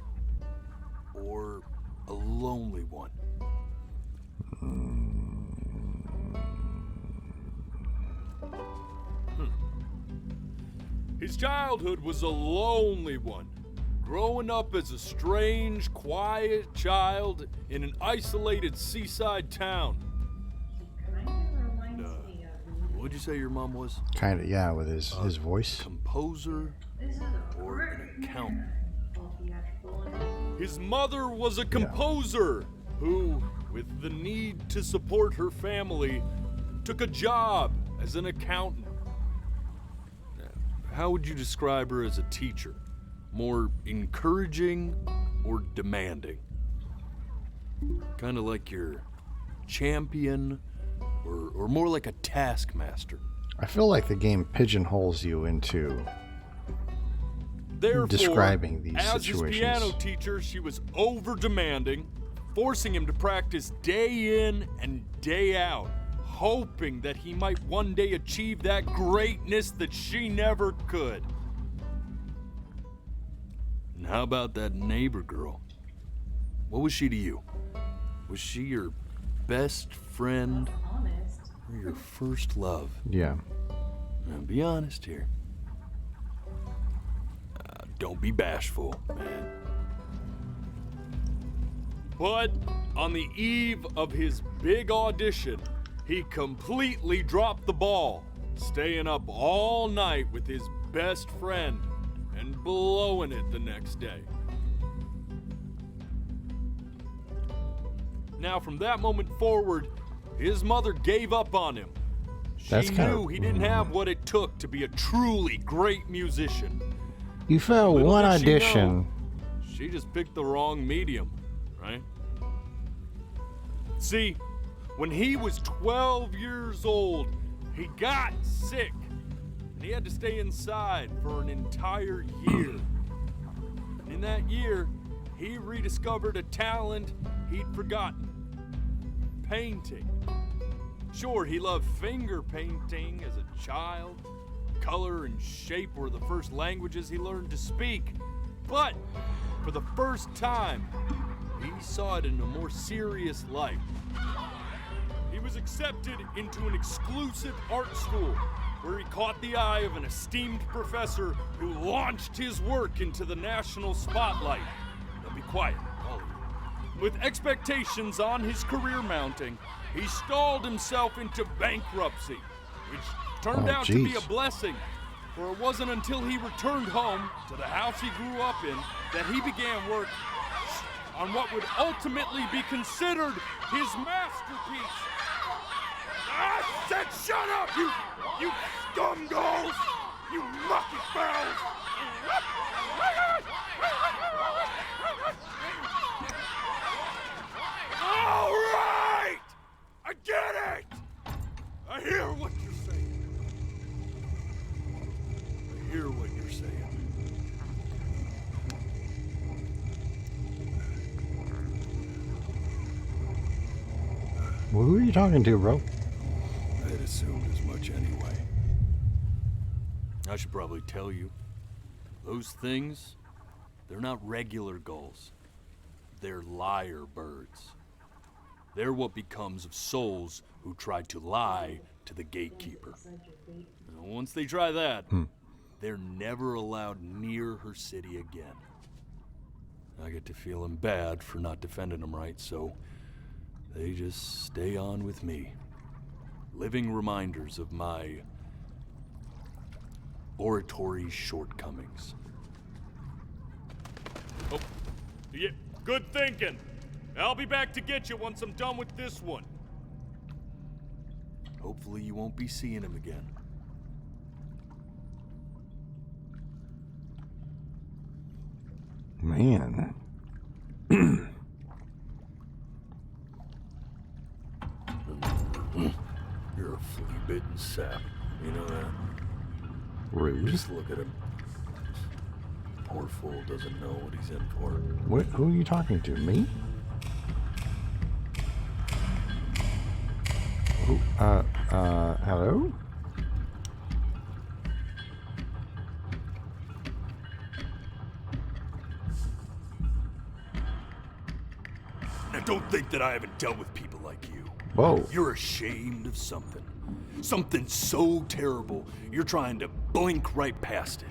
or a lonely one? His childhood was a lonely one, growing up as a strange, quiet child in an isolated seaside town. What'd you say your mom was? Kind of, yeah, with his voice. Composer or an accountant? His mother was a composer who, with the need to support her family, took a job as an accountant. How would you describe her as a teacher? More encouraging or demanding? Kind of like your champion or more like a taskmaster? I feel like the game pigeonholes you into Therefore, describing these as situations. his piano teacher, she was over-demanding, forcing him to practice day in and day out, hoping that he might one day achieve that greatness that she never could. And how about that neighbor girl? What was she to you? Was she your best friend or your first love? Yeah. Now, be honest here. Don't be bashful, man. But on the eve of his big audition, he completely dropped the ball, staying up all night with his best friend and blowing it the next day. Now, from that moment forward, his mother gave up on him. She knew he didn't have what it took to be a truly great musician. You failed Little one did she know, audition. She just picked the wrong medium, right? See, when he was 12 years old, he got sick, and he had to stay inside for an entire year. And in that year, he rediscovered a talent he'd forgotten: painting. Sure, he loved finger painting as a child. Color and shape were the first languages he learned to speak. But for the first time, he saw it in a more serious light. He was accepted into an exclusive art school where he caught the eye of an esteemed professor who launched his work into the national spotlight. Now be quiet, all of you. With expectations on his career mounting, he stalled himself into bankruptcy, which turned out to be a blessing, for it wasn't until he returned home to the house he grew up in that he began work on what would ultimately be considered his masterpiece. I said shut up, you scumballs! You mucky fowls! All right! I get it! I hear what you're saying. I hear what you're saying. Well, who are you talking to, bro? I'd assumed as much anyway. I should probably tell you, those things, they're not regular gulls. They're lyre birds. They're what becomes of souls who try to lie to the gatekeeper. And once they try that, they're never allowed near her city again. I get to feeling bad for not defending them right, so they just stay on with me. Living reminders of my oratory shortcomings. Oh, yeah, good thinking. I'll be back to get you once I'm done with this one. Hopefully you won't be seeing him again. Man. You're a flea-bitten sap. You know that? Rude. Just look at him. Poor fool doesn't know what he's in for. Who are you talking to? Me? Hello? Now don't think that I haven't dealt with people like you. Whoa. You're ashamed of something. Something so terrible, you're trying to blink right past it.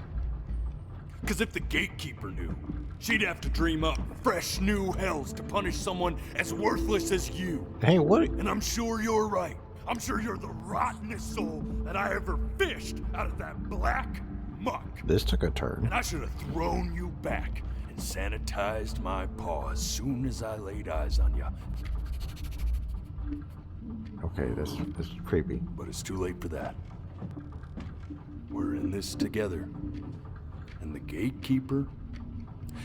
Because if the gatekeeper knew, she'd have to dream up fresh new hells to punish someone as worthless as you. Hey, what? And I'm sure you're right. I'm sure you're the rottenest soul that I ever fished out of that black muck. This took a turn. And I should have thrown you back and sanitized my paw as soon as I laid eyes on you. Okay, this is creepy. But it's too late for that. We're in this together. And the gatekeeper,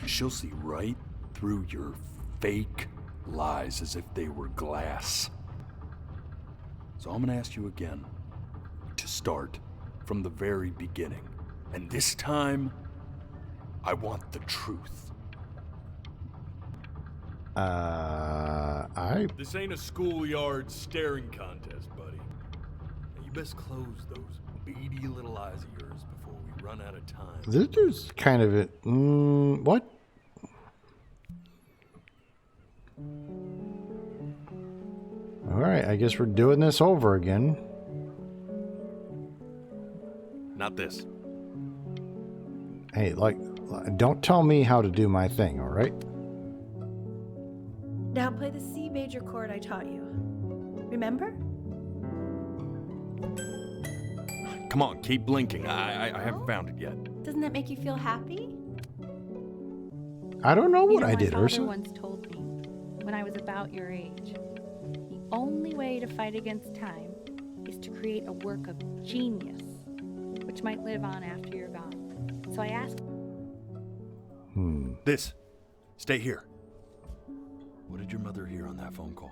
she'll see right through your fake lies as if they were glass. So I'm gonna ask you again to start from the very beginning. And this time, I want the truth. This ain't a schoolyard staring contest, buddy. Now you best close those beady little eyes of yours before we run out of time. This dude's kind of it. What? Alright, I guess we're doing this over again. Not this. Hey, like, don't tell me how to do my thing, alright? Now play the C major chord I taught you. Remember? Come on, keep blinking. I haven't found it yet. Doesn't that make you feel happy? I don't know what I did, My father Ursula. once told me when I was about your age, the only way to fight against time is to create a work of genius, which might live on after you're gone. So I asked. This. Stay here. What did your mother hear on that phone call?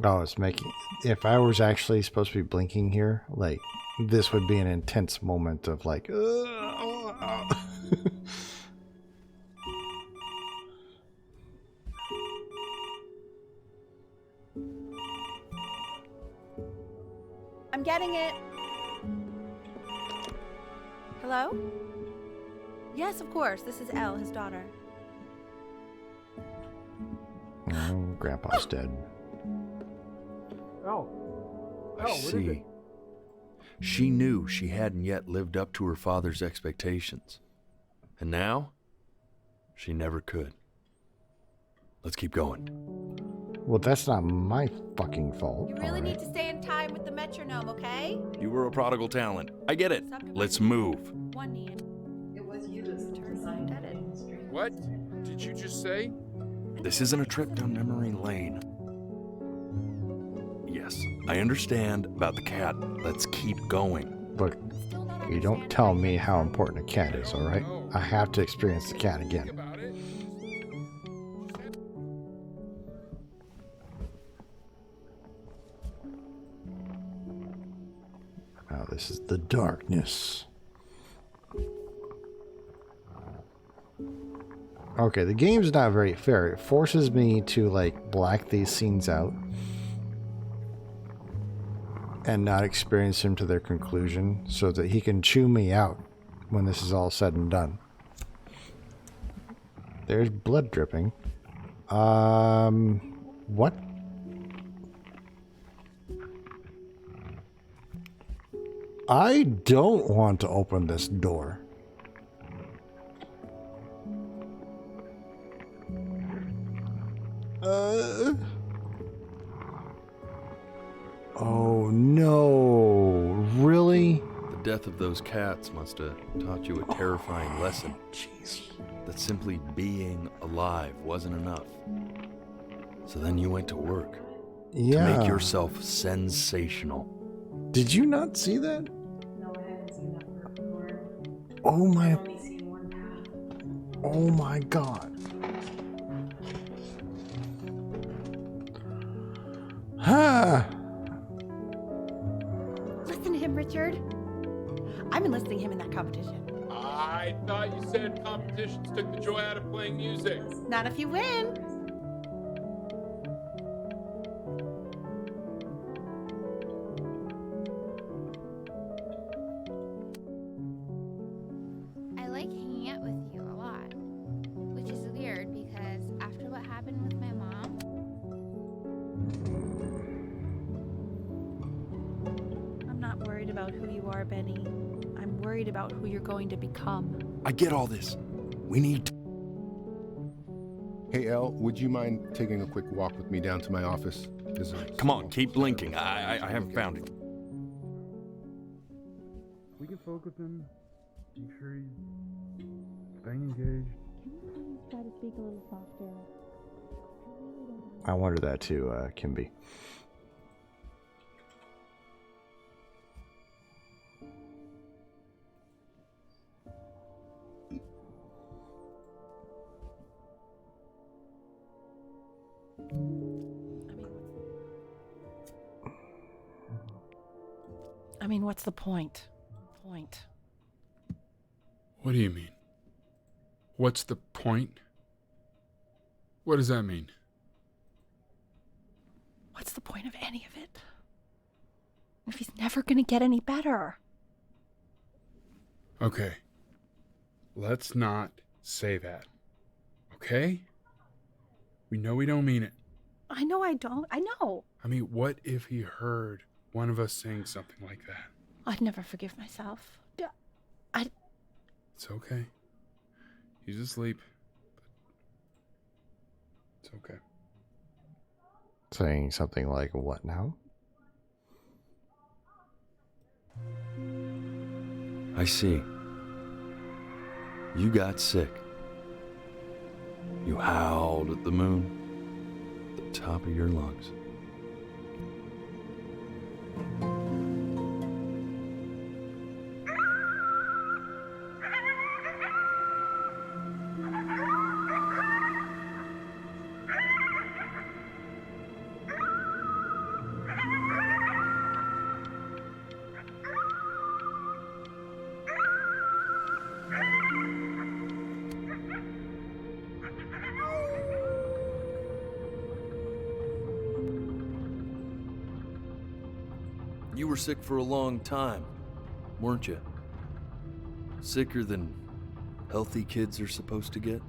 Oh, it's making... If I was actually supposed to be blinking here, like, this would be an intense moment of, like... I'm getting it. Hello? Yes, of course. This is Elle, his daughter. Oh, Grandpa's dead. Oh. I What is see. it? She knew she hadn't yet lived up to her father's expectations. And now, she never could. Let's keep going. Well, that's not my fucking fault. You really need to stay in time with the metronome, okay? You were a prodigal talent. I get it. Let's move. One knee. It was you that designed it. What did you just say? This isn't a trip down memory lane. Yes, I understand about the cat. Let's keep going. Look, you don't tell me how important a cat is, alright? I have to experience the cat again. Now this is the darkness. Okay, the game's not very fair. It forces me to, like, black these scenes out and not experience them to their conclusion so that he can chew me out when this is all said and done. There's blood dripping. What? I don't want to open this door. Oh no, really? The death of those cats must have taught you a terrifying lesson. Jeez. That simply being alive wasn't enough. So then you went to work. Yeah. To make yourself sensational. Did you not see that? No, I haven't seen that part before. Oh my. I've only seen one path. Oh my god. Ha! Listen to him, Richard. I'm enlisting him in that competition. I thought you said competitions took the joy out of playing music. Not if you win. I like hanging out with you a lot, which is weird because after what happened with my mom, I'm not worried about who you are, Benny. I'm worried about who you're going to become. I get all this. We need to... Hey, Elle, would you mind taking a quick walk with me down to my office? Come on, keep blinking. I haven't found it. We can focus him, make sure he's staying engaged. Try to speak a little softer. I wonder that too, Kimby. I mean, what's the point? What do you mean? What's the point? What does that mean? What's the point of any of it? If he's never gonna get any better. Okay. Let's not say that. Okay? We know we don't mean it. I know I don't. I know. I mean, what if he heard one of us saying something like that? I'd never forgive myself. It's okay. He's asleep. It's okay. Saying something like what now? I see. You got sick. You howled at the moon, at the top of your lungs. You were sick for a long time, weren't you? Sicker than healthy kids are supposed to get?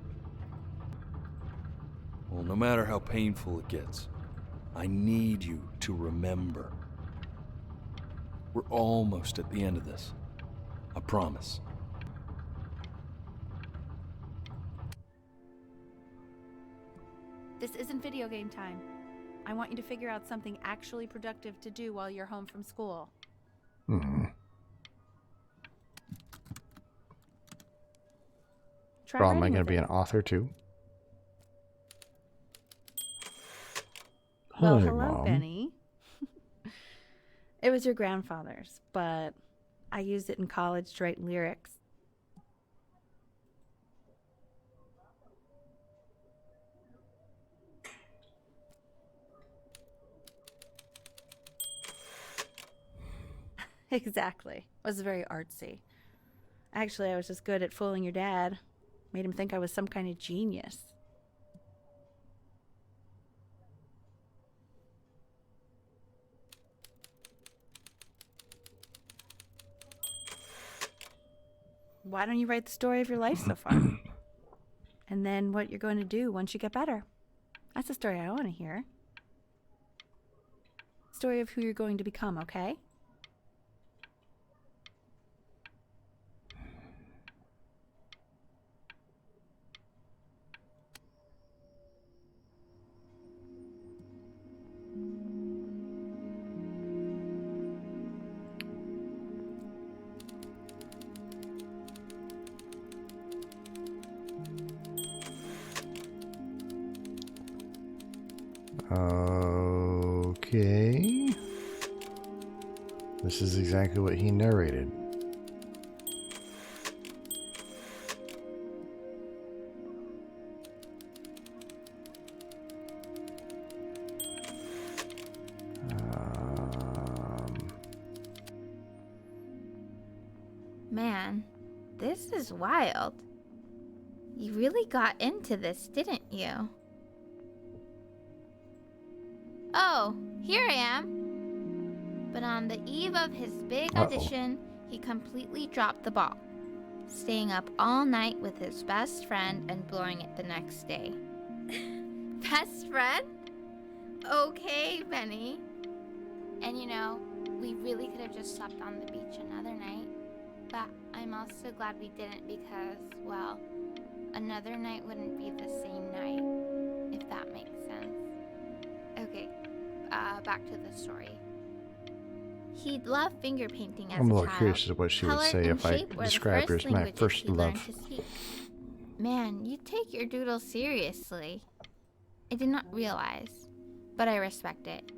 Well, no matter how painful it gets, I need you to remember. We're almost at the end of this. I promise. This isn't video game time. I want you to figure out something actually productive to do while you're home from school. Try Well, am I writing going with to be it. an author too? Well, Hi, hello, Mom. Benny. It was your grandfather's, but I used it in college to write lyrics. Exactly. It was very artsy. Actually, I was just good at fooling your dad. Made him think I was some kind of genius. Why don't you write the story of your life so far? And then what you're going to do once you get better. That's the story I want to hear. Story of who you're going to become, okay? Okay. This is exactly what he narrated. Man, this is wild. You really got into this, didn't you? Oh, here I am. But on the eve of his big audition, he completely dropped the ball, staying up all night with his best friend and blowing it the next day. Best friend? Okay, Benny. And you know, we really could have just slept on the beach another night. But I'm also glad we didn't because, well, another night wouldn't be the same night, if that makes sense. Okay, back to the story. He'd love finger painting as I'm a a little child. curious as to what she would Color say and if I shape were the described her as my languages first he learned love. to speak. Man, you take your doodle seriously. I did not realize, but I respect it.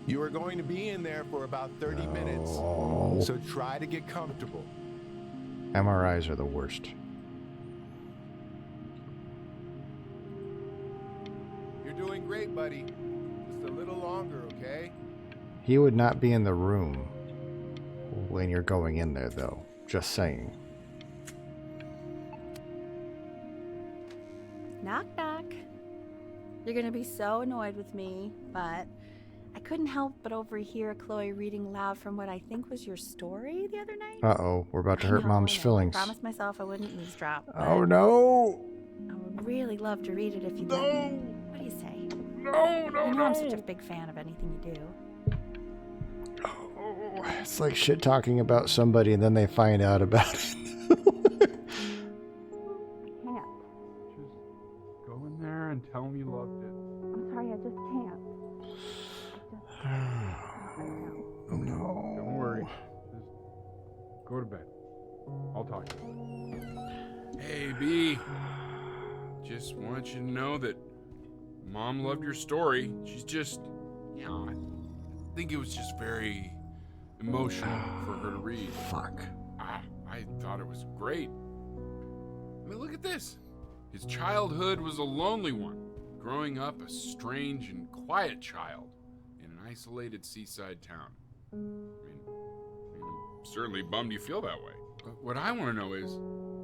You are going to be in there for about 30 minutes, so try to get comfortable. MRIs are the worst. You're doing great, buddy. Just a little longer, okay? He would not be in the room when you're going in there, though. Just saying. Knock, knock. You're gonna be so annoyed with me, but I couldn't help but overhear Chloe reading loud from what I think was your story the other night. Uh-oh, we're about to hurt Mom's I know. feelings. I promised myself I wouldn't eavesdrop. Oh, no! I would really love to read it if you No! let me. What do you say? No, no, you know I'm no. such a big fan of anything you do. It's like shit talking about somebody and then they find out about it. I can't. Just go in there and tell him you loved it. I'm sorry, I just can't. Oh, no. Don't worry. Just go to bed. I'll talk to you. Hey, B. Just want you to know that Mom loved your story. She's just, you know, I think it was just very emotional for her to read. Fuck. I thought it was great. I mean, look at this. His childhood was a lonely one, growing up a strange and quiet child in an isolated seaside town. I mean, I'm certainly bummed you feel that way. But what I want to know is,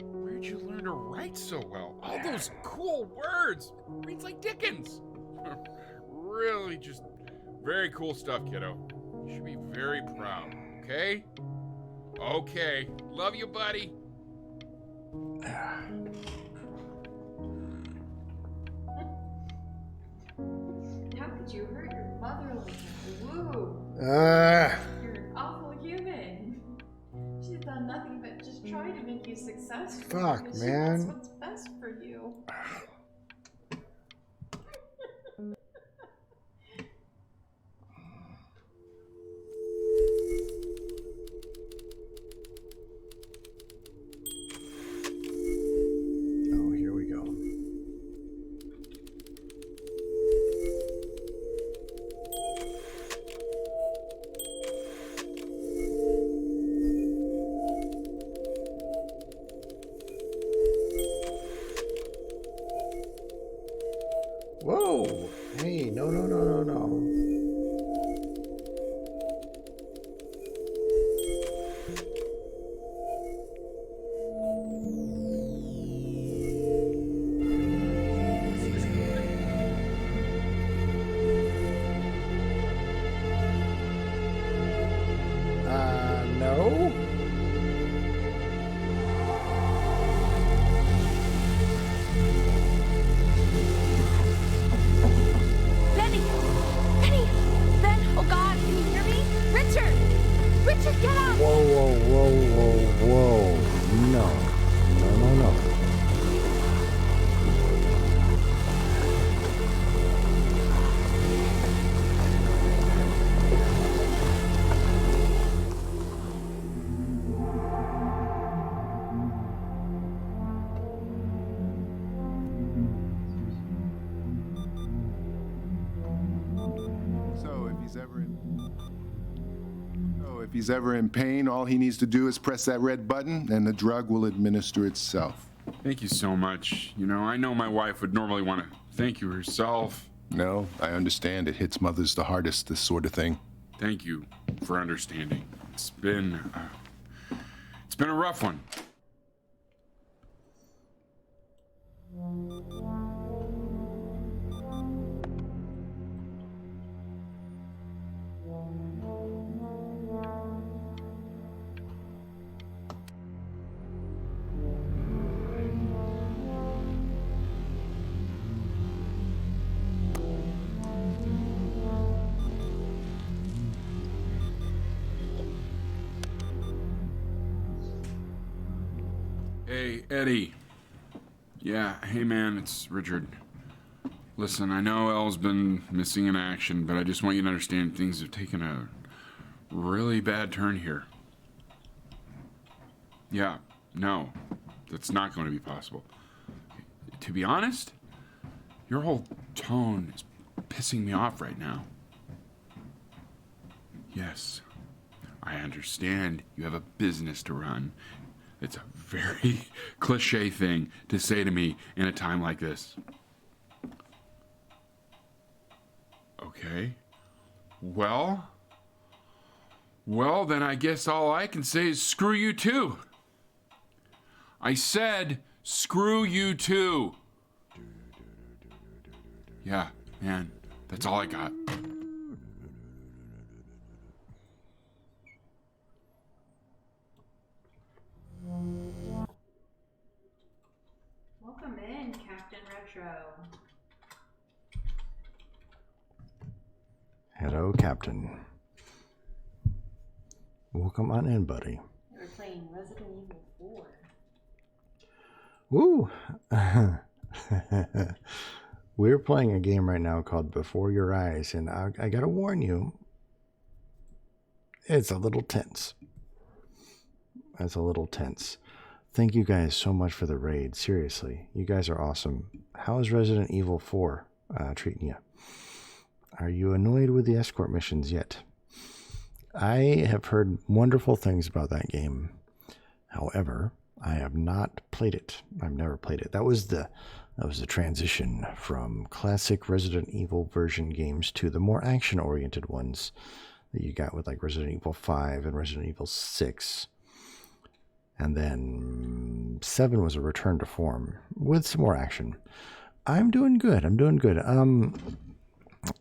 where'd you learn to write so well? All those cool words. Reads like Dickens. Really just very cool stuff, kiddo. You should be very proud, okay? Okay. Love you, buddy. How could you hurt your mother like that? Woo! You're an awful human. She's done nothing but just try to make you successful. Fuck, because man. She wants what's best for you. Oh, here we go. Whoa! Hey, no, no, no, no, no. No? Benny! Benny! if he's ever in pain, all he needs to do is press that red button and the drug will administer itself. Thank you so much. You know, I know my wife would normally want to thank you herself. No, I understand. It hits mothers the hardest, this sort of thing. Thank you for understanding. It's been a rough one. Hey, Eddie. Yeah, hey man, it's Richard. Listen, I know Elle's been missing in action, but I just want you to understand things have taken a really bad turn here. Yeah, no, that's not going to be possible. To be honest, your whole tone is pissing me off right now. Yes, I understand you have a business to run. It's a very cliche thing to say to me in a time like this. Okay. Well, then I guess all I can say is screw you too. I said screw you too. Yeah, man, that's all I got. Welcome in, Captain Retro. Hello, Captain. Welcome on in, buddy. We're playing Resident Evil 4. Woo! We're playing a game right now called Before Your Eyes, and I gotta warn you, it's a little tense. It's a little tense. Thank you guys so much for the raid. Seriously, you guys are awesome. How is Resident Evil 4 treating you? Are you annoyed with the escort missions yet? I have heard wonderful things about that game. However, I have not played it. I've never played it. That was the transition from classic Resident Evil version games to the more action-oriented ones that you got with like Resident Evil 5 and Resident Evil 6. And then 7 was a return to form with some more action. I'm doing good.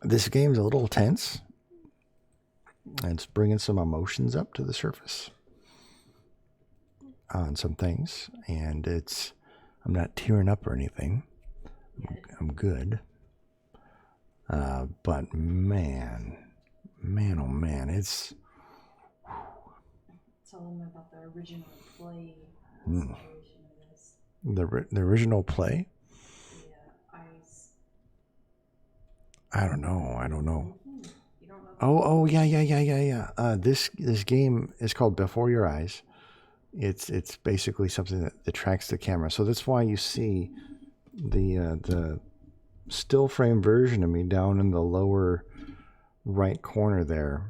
This game's a little tense. It's bringing some emotions up to the surface on some things. And I'm not tearing up or anything. I'm good. But man, oh man, it's... Tell them about the original play situation of this. The original play? Yeah, Eyes. I don't know. You don't know? Oh, yeah. This game is called Before Your Eyes. It's basically something that tracks the camera. So that's why you see the still frame version of me down in the lower right corner there,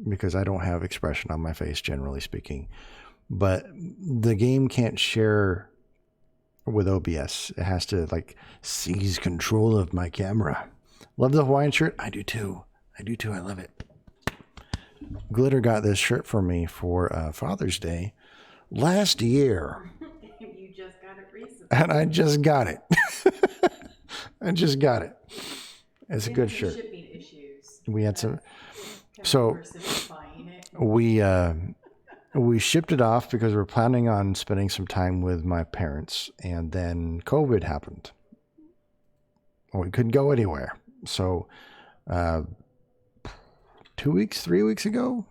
because I don't have expression on my face, generally speaking. But the game can't share with OBS. It has to like seize control of my camera. Love the Hawaiian shirt? I do too. I love it. Glitter got this shirt for me for Father's Day last year. You just got it recently. And I just got it. It's a good shirt. Shipping issues. We had some... So we shipped it off because we're planning on spending some time with my parents, and then COVID happened. We couldn't go anywhere. So 3 weeks ago,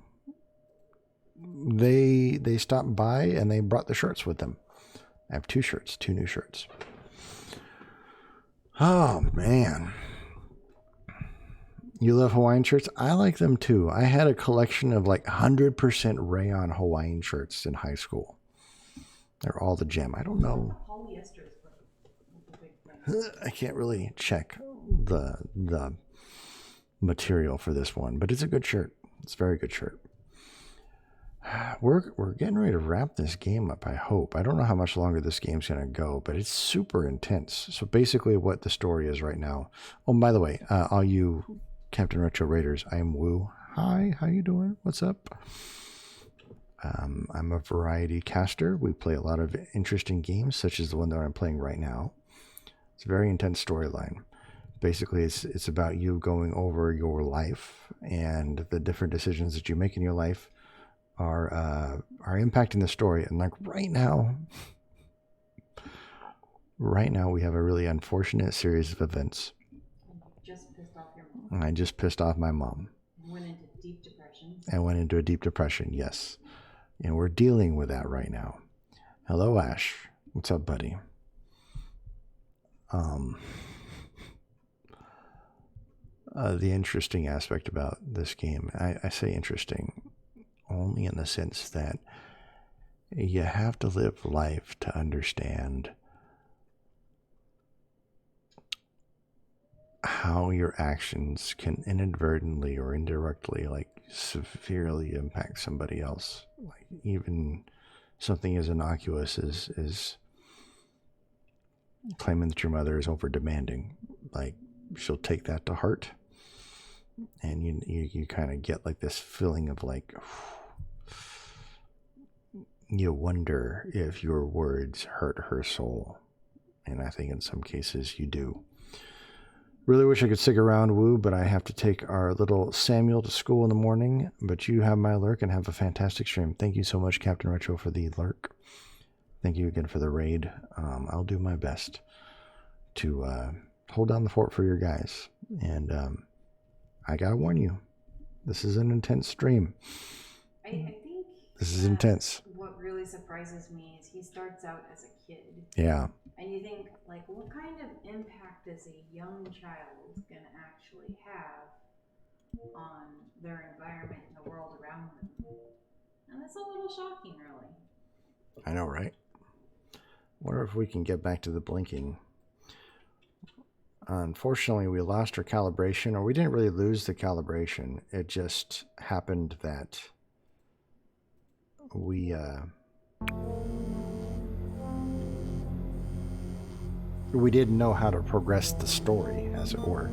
they stopped by and they brought the shirts with them. I have two new shirts. Oh man. You love Hawaiian shirts? I like them too. I had a collection of like 100% rayon Hawaiian shirts in high school. They're all the gem. I don't know. I can't really check the material for this one, but it's a good shirt. It's a very good shirt. We're getting ready to wrap this game up, I hope. I don't know how much longer this game's going to go, but it's super intense. So basically what the story is right now. Oh, by the way, all you Captain Retro Raiders, I am Woo. Hi, how you doing? What's up? I'm a variety caster. We play a lot of interesting games, such as the one that I'm playing right now. It's a very intense storyline. Basically, it's about you going over your life, and the different decisions that you make in your life are impacting the story. And like right now we have a really unfortunate series of events. Just pissed off your mom. I just pissed off my mom. Went into deep depression. I went into a deep depression, yes. And we're dealing with that right now. Hello, Ash. What's up, buddy? The interesting aspect about this game, I say interesting only in the sense that you have to live life to understand how your actions can inadvertently or indirectly severely impact somebody else. Like even something as innocuous as claiming that your mother is over demanding. Like she'll take that to heart, and you kind of get like this feeling of like you wonder if your words hurt her soul, and I think in some cases you do. Really wish I could stick around, Woo, but I have to take our little Samuel to school in the morning. But you have my lurk and have a fantastic stream. Thank you so much, Captain Retro, for the lurk. Thank you again for the raid. I'll do my best to hold down the fort for your guys. And I gotta warn you, this is an intense stream. I think this is intense. What really surprises me is he starts out as a kid. Yeah. And you think, like, what kind of impact is a young child going to actually have on their environment and the world around them? And that's a little shocking, really. I know, right? Wonder if we can get back to the blinking. Unfortunately, we lost our calibration, or we didn't really lose the calibration. It just happened that we didn't know how to progress the story, as it were.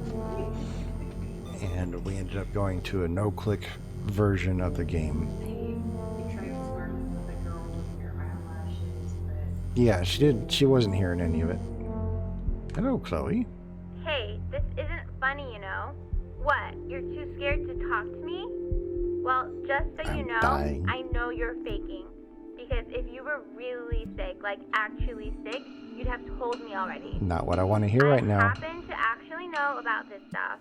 And we ended up going to a no-click version of the game. You tried flirting with a girl with your eyelashes, but... Yeah, she did. She wasn't hearing any of it. Hello, Chloe. Hey, this isn't funny, you know? What, you're too scared to talk to me? Well, just so you know, dying. I know you're faking. Because if you were really sick, like actually sick, you'd have told me already. Not what I want to hear right now. I happen to actually know about this stuff.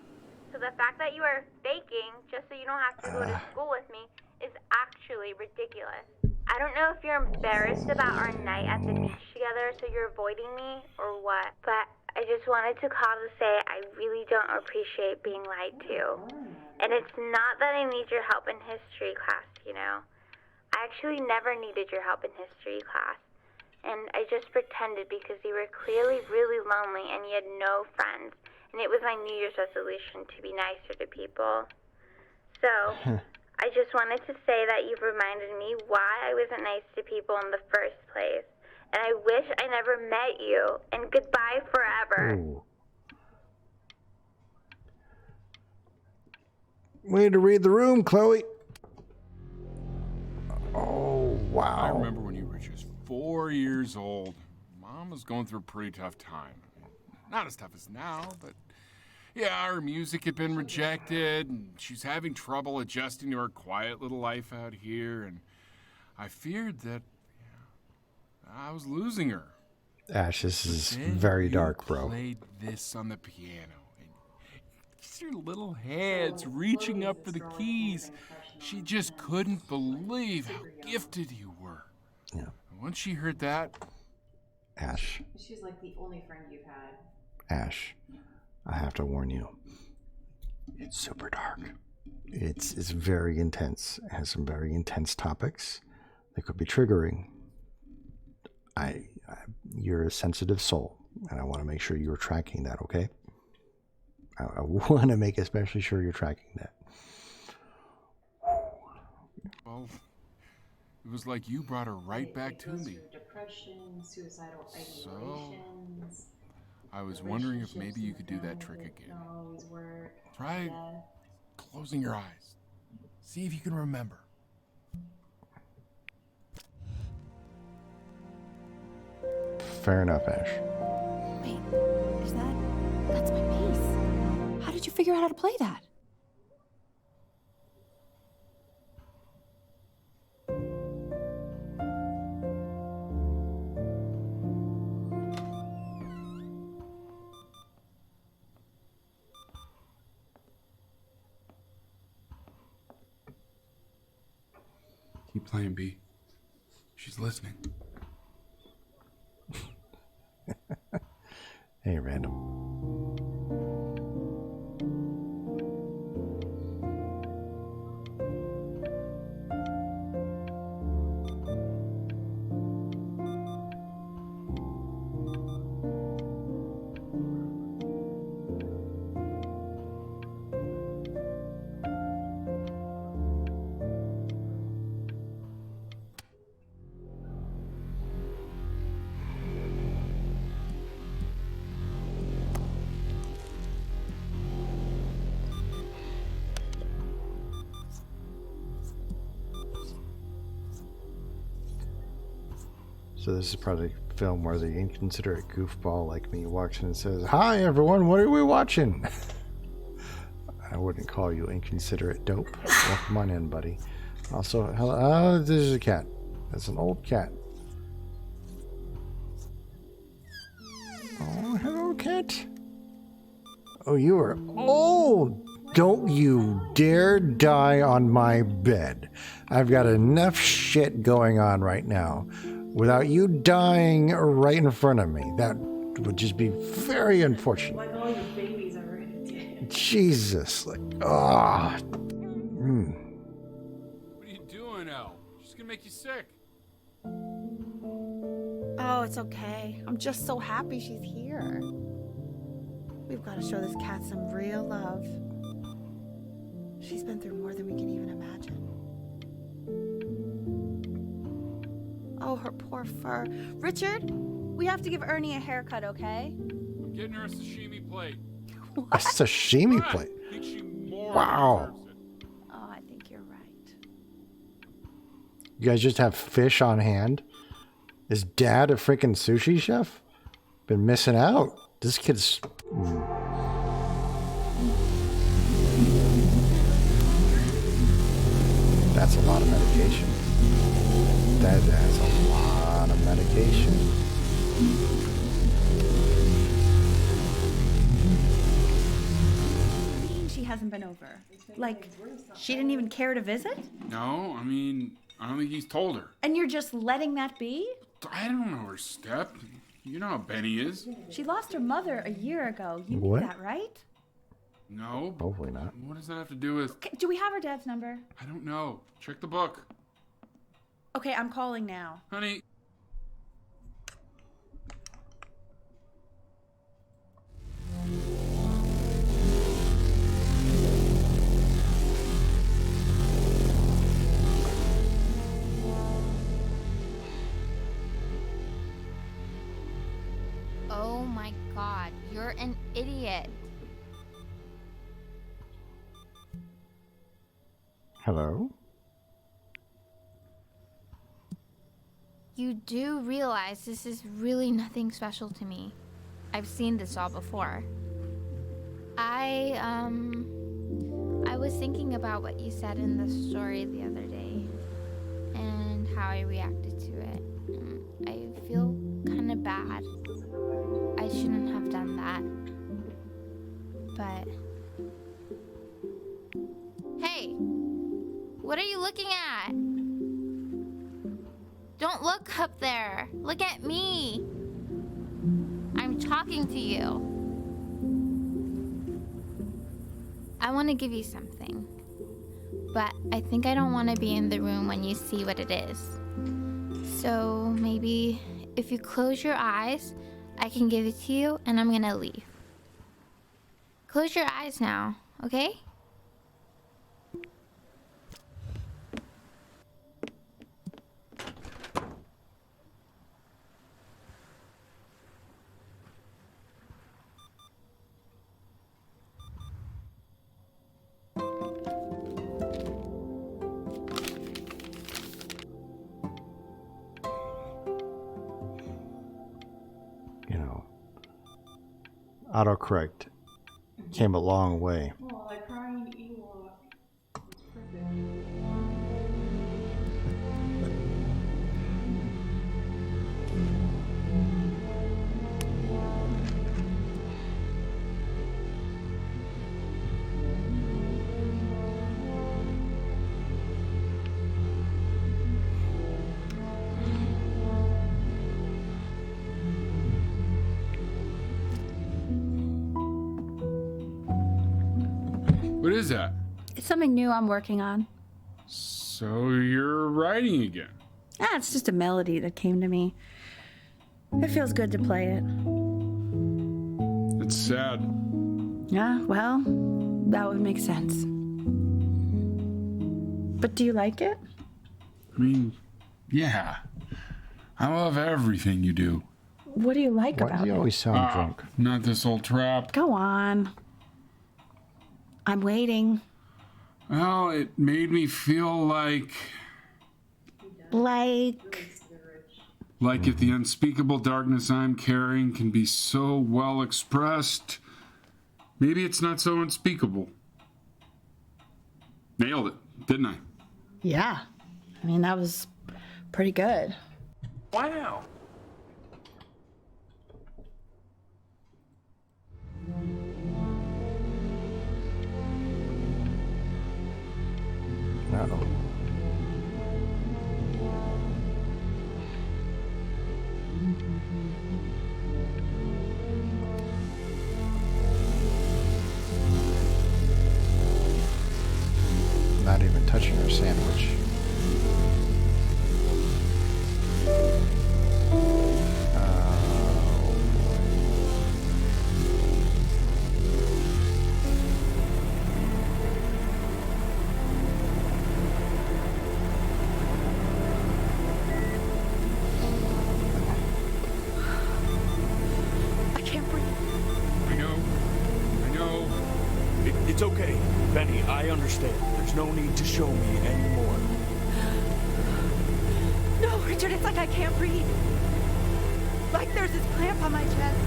So the fact that you are faking just so you don't have to go to school with me is actually ridiculous. I don't know if you're embarrassed about our night at the beach together, so you're avoiding me or what, but I just wanted to call to say I really don't appreciate being lied to. And it's not that I need your help in history class, you know. I actually never needed your help in history class. And I just pretended because you were clearly really lonely and you had no friends. And it was my New Year's resolution to be nicer to people. So, I just wanted to say that you've reminded me why I wasn't nice to people in the first place. And I wish I never met you. And goodbye forever. Ooh. We need to read the room, Chloe. Oh, wow. I remember when you were just 4 years old. Mom was going through a pretty tough time. Not as tough as now, but yeah, her music had been rejected, and she's having trouble adjusting to her quiet little life out here, and I feared that I was losing her. Ash, this is very dark, bro. Played this on the piano, and just her little hands reaching up for the keys. She just couldn't believe how gifted you were. Yeah. And once she heard that, Ash. She's like the only friend you've had. Ash, I have to warn you. It's super dark. It's very intense. It has some very intense topics that could be triggering. You're a sensitive soul, and I want to make sure you're tracking that, okay? I want to make especially sure you're tracking that. Well, it was like you brought her right back to me. Depression, suicidal So, ideations. I was wondering if maybe you could do that trick again. Try closing your eyes. See if you can remember. Fair enough, Ash. Wait, that's my bass. How did you figure out how to play that? Keep playing, B. She's listening. Hey, random. So this is probably a film where the inconsiderate goofball like me walks in and says, "Hi everyone, what are we watching?" I wouldn't call you inconsiderate dope. Welcome on in, buddy. Also, hello. Oh, this is a cat. That's an old cat. Oh, hello, cat. Oh, you are old. Don't you dare die on my bed. I've got enough shit going on right now without you dying right in front of me. That would just be very unfortunate. Like all your babies already did. Jesus, like, ah. What are you doing, Elle? She's gonna make you sick. Oh, it's okay. I'm just so happy she's here. We've got to show this cat some real love. She's been through more than we can even imagine. Oh, her poor fur. Richard, we have to give Ernie a haircut, okay? I'm getting her a sashimi plate. A sashimi plate? I think she more Wow. deserves it. Oh, I think you're right. You guys just have fish on hand? Is Dad a freaking sushi chef? Been missing out. This kid's... That's a lot of medication. That's a lot of medication. What do you mean she hasn't been over? Like, she didn't even care to visit? No, I mean, I don't think he's told her. And you're just letting that be? I don't know her step. You know how Benny is. She lost her mother a year ago. You What? knew that, right? No. Hopefully not. What does that have to do with... Okay, do we have her dad's number? I don't know. Check the book. Okay, I'm calling now. Honey. Oh my god, you're an idiot. Hello? You do realize this is really nothing special to me. I've seen this all before. I was thinking about what you said in the story the other day and how I reacted to it. I feel kind of bad. I shouldn't have done that. But hey, what are you looking at? Don't look up there. Look at me. I'm talking to you. I want to give you something, but I think I don't want to be in the room when you see what it is. So maybe if you close your eyes, I can give it to you and I'm gonna leave. Close your eyes now, okay? Autocorrect came a long way. Oh, like crying Ewok. It's perfect. What is that? It's something new I'm working on. So you're writing again? It's just a melody that came to me. It feels good to play it. It's sad. Yeah, well, that would make sense. But do you like it? I mean, yeah. I love everything you do. What do you like Why about does he it? always sound drunk? Not this old trap. Go on. I'm waiting. Well, it made me feel like if the unspeakable darkness I'm carrying can be so well expressed, maybe it's not so unspeakable. Nailed it, didn't I? Yeah. I mean, that was pretty good. Wow. Uh-oh. Not even touching her sandwich. I can't breathe. I know. It's okay, Benny. I understand. There's no need to show me anymore. No, Richard, it's like I can't breathe. Like there's this clamp on my chest.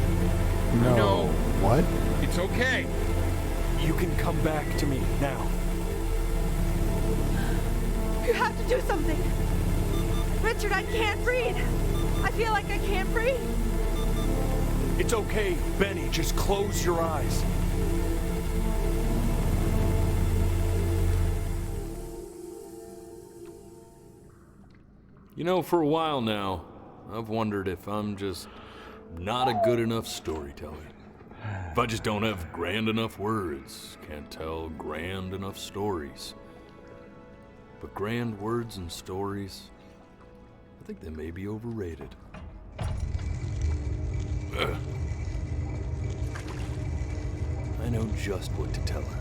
No. What? It's okay. You can come back to me now. You have to do something. Richard, I can't breathe. I feel like I can't breathe. It's okay, Benny. Just close your eyes. You know, for a while now, I've wondered if I'm just not a good enough storyteller. If I just don't have grand enough words, can't tell grand enough stories. But grand words and stories, I think they may be overrated. Ugh. I know just what to tell her.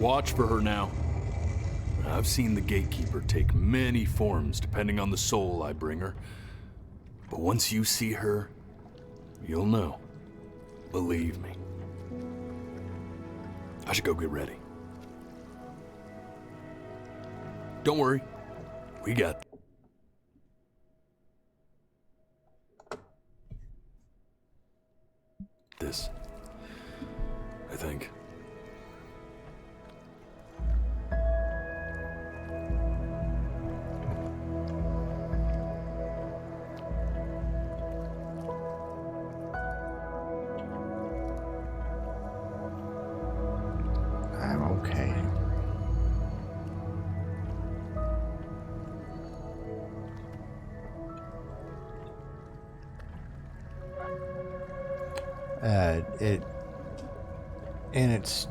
Watch for her now. I've seen the gatekeeper take many forms depending on the soul I bring her. But once you see her, you'll know. Believe me. I should go get ready. Don't worry. We got this, I think. I'm okay. It in its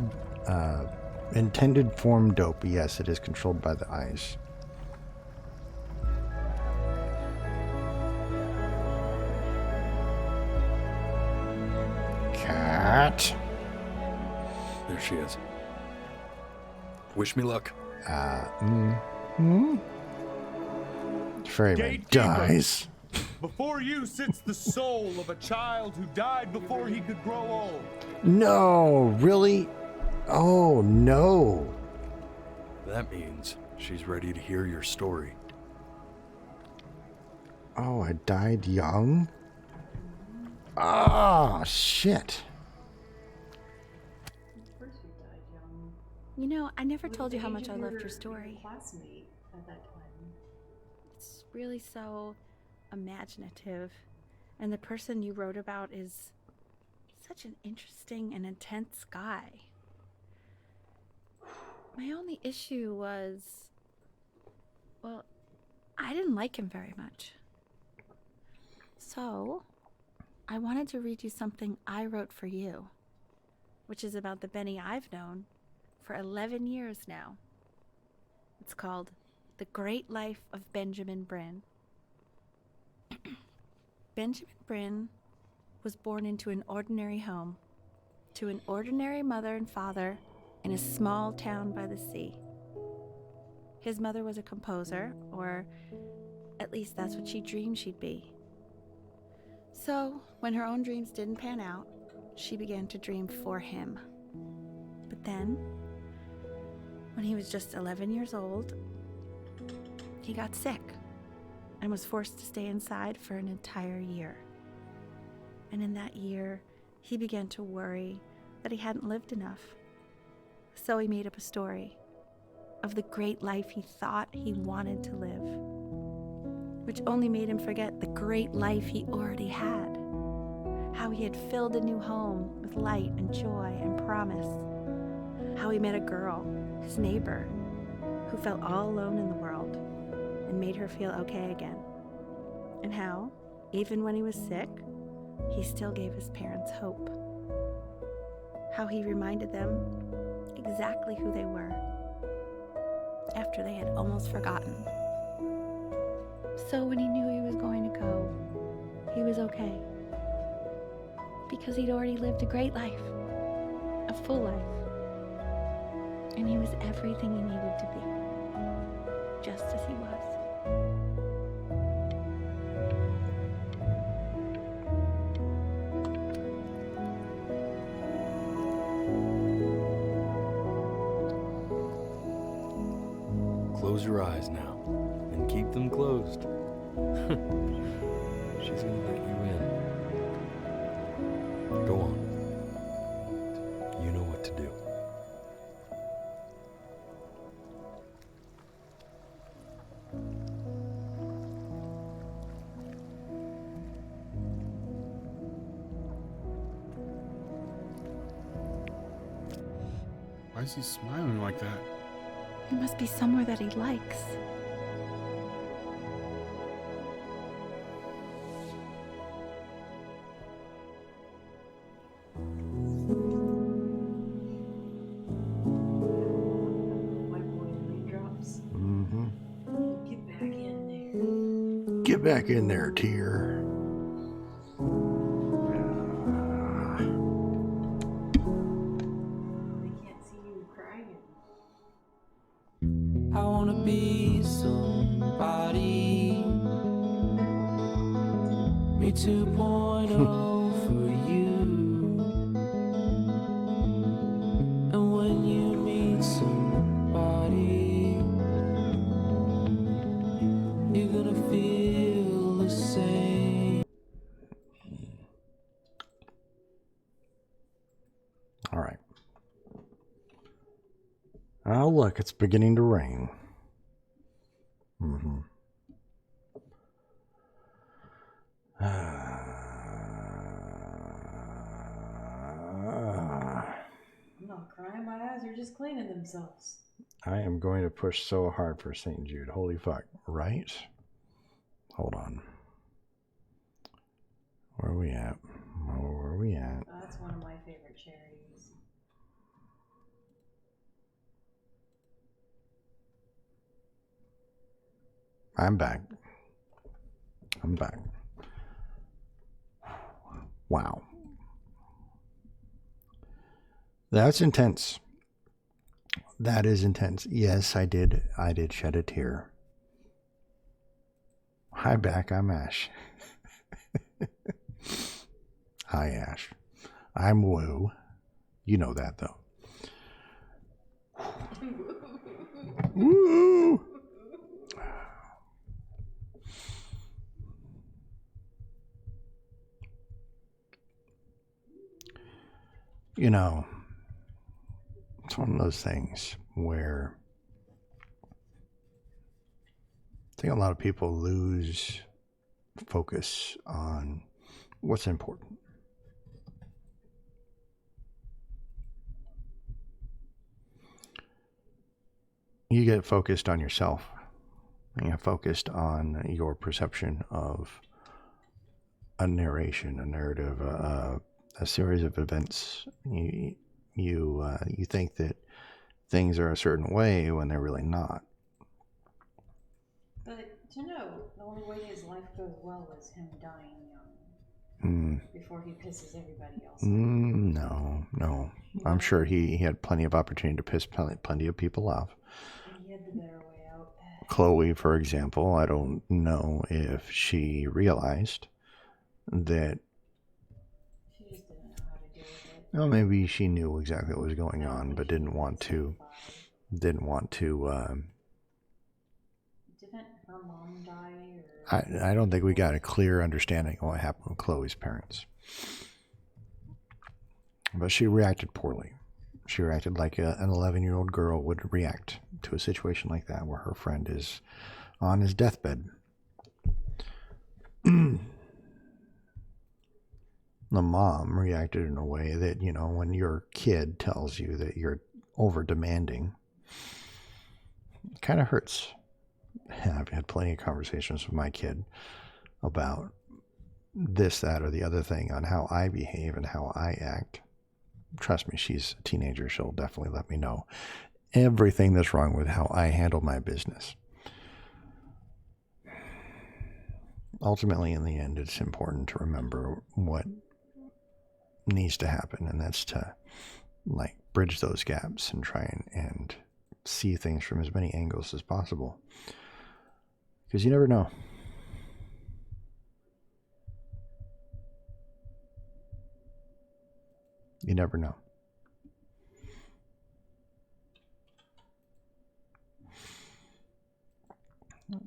intended form, dope. Yes, it is controlled by the eyes. What? There she is. Wish me luck. Ferryman dies. Before you sits the soul of a child who died before he could grow old. No, really? Oh, no. That means she's ready to hear your story. Oh, I died young? Ah, shit. You know, I never told you how much I loved your story. Classmate at that time. It's really so imaginative. And the person you wrote about is such an interesting and intense guy. My only issue was, well, I didn't like him very much. So, I wanted to read you something I wrote for you, which is about the Benny I've known for 11 years now. It's called The Great Life of Benjamin Brin. Benjamin Brin was born into an ordinary home, to an ordinary mother and father in a small town by the sea. His mother was a composer, or at least that's what she dreamed she'd be. So, when her own dreams didn't pan out, she began to dream for him. But then, when he was just 11 years old, he got sick and was forced to stay inside for an entire year. And in that year, he began to worry that he hadn't lived enough. So he made up a story of the great life he thought he wanted to live, which only made him forget the great life he already had. How he had filled a new home with light and joy and promise. How he met a girl, his neighbor, who felt all alone in the world and made her feel okay again. And how, even when he was sick, he still gave his parents hope. How he reminded them exactly who they were after they had almost forgotten. So when he knew he was going to go, he was okay. Because he'd already lived a great life, a full life. And he was everything he needed to be, just as he was. Close your eyes now, and keep them closed. She's gonna let you in. Go on. You know what to do. Why is he smiling like that? It must be somewhere that he likes. Get back in there. Get back in there, Tear. They can't see you crying. I wanna be somebody. Me 2.0 for you. And when you meet somebody, you're gonna feel the same. All right. Oh, look, it's beginning to rain. Mm-hmm. I'm not crying, my eyes are just cleaning themselves. I am going to push so hard for St. Jude. Holy fuck. Right? Hold on. Where are we at? Oh, where are we at? Oh, that's one of my favorite charities. I'm back. I'm back. Wow. That's intense. That is intense. Yes, I did shed a tear. Hi, back. I'm Ash. Hi, Ash. I'm Woo. You know that, though. Woo! You know, it's one of those things where I think a lot of people lose focus on what's important. You get focused on yourself. You get focused on your perception of a narration, a narrative, a series of events. You think that things are a certain way when they're really not. But to know the only way his life goes well is him dying young before he pisses everybody else off. No. I'm sure he had plenty of opportunity to piss plenty of people off. And he had the better way out. Chloe, for example, I don't know if she realized that. She just didn't know how to deal with it. Well, maybe she knew exactly what was going on, but didn't want to. Didn't her mom die? Or... I don't think we got a clear understanding of what happened with Chloe's parents. But she reacted poorly. She reacted like an 11-year-old girl would react to a situation like that where her friend is on his deathbed. The mom reacted in a way that, you know, when your kid tells you that you're over demanding, it kind of hurts. I've had plenty of conversations with my kid about this, that, or the other thing on how I behave and how I act. Trust me, she's a teenager. She'll definitely let me know everything that's wrong with how I handle my business. Ultimately, in the end, it's important to remember what needs to happen, and that's to like bridge those gaps and try and see things from as many angles as possible, because you never know. You never know.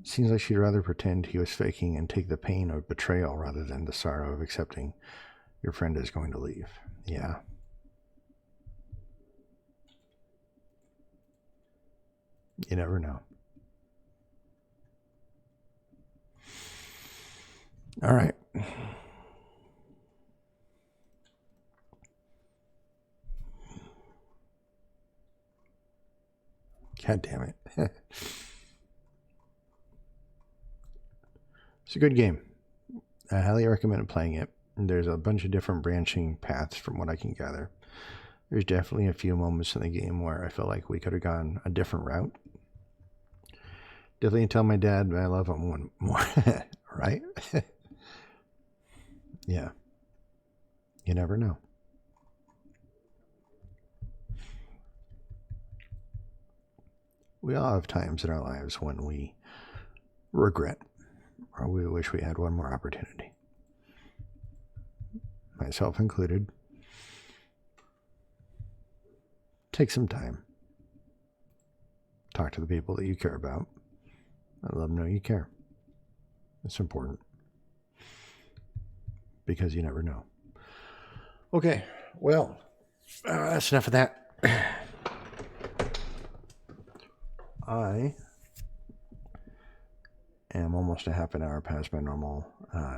Seems like she'd rather pretend he was faking and take the pain of betrayal rather than the sorrow of accepting your friend is going to leave. Yeah. You never know. All right. God damn it. It's a good game. I highly recommend playing it. There's a bunch of different branching paths from what I can gather. There's definitely a few moments in the game where I feel like we could have gone a different route. Definitely tell my dad I love him one more, right? Yeah. You never know. We all have times in our lives when we regret or we wish we had one more opportunity. Myself included. Take some time. Talk to the people that you care about. And let them know you care. It's important. Because you never know. Okay, well, that's enough of that. I am almost a half an hour past my normal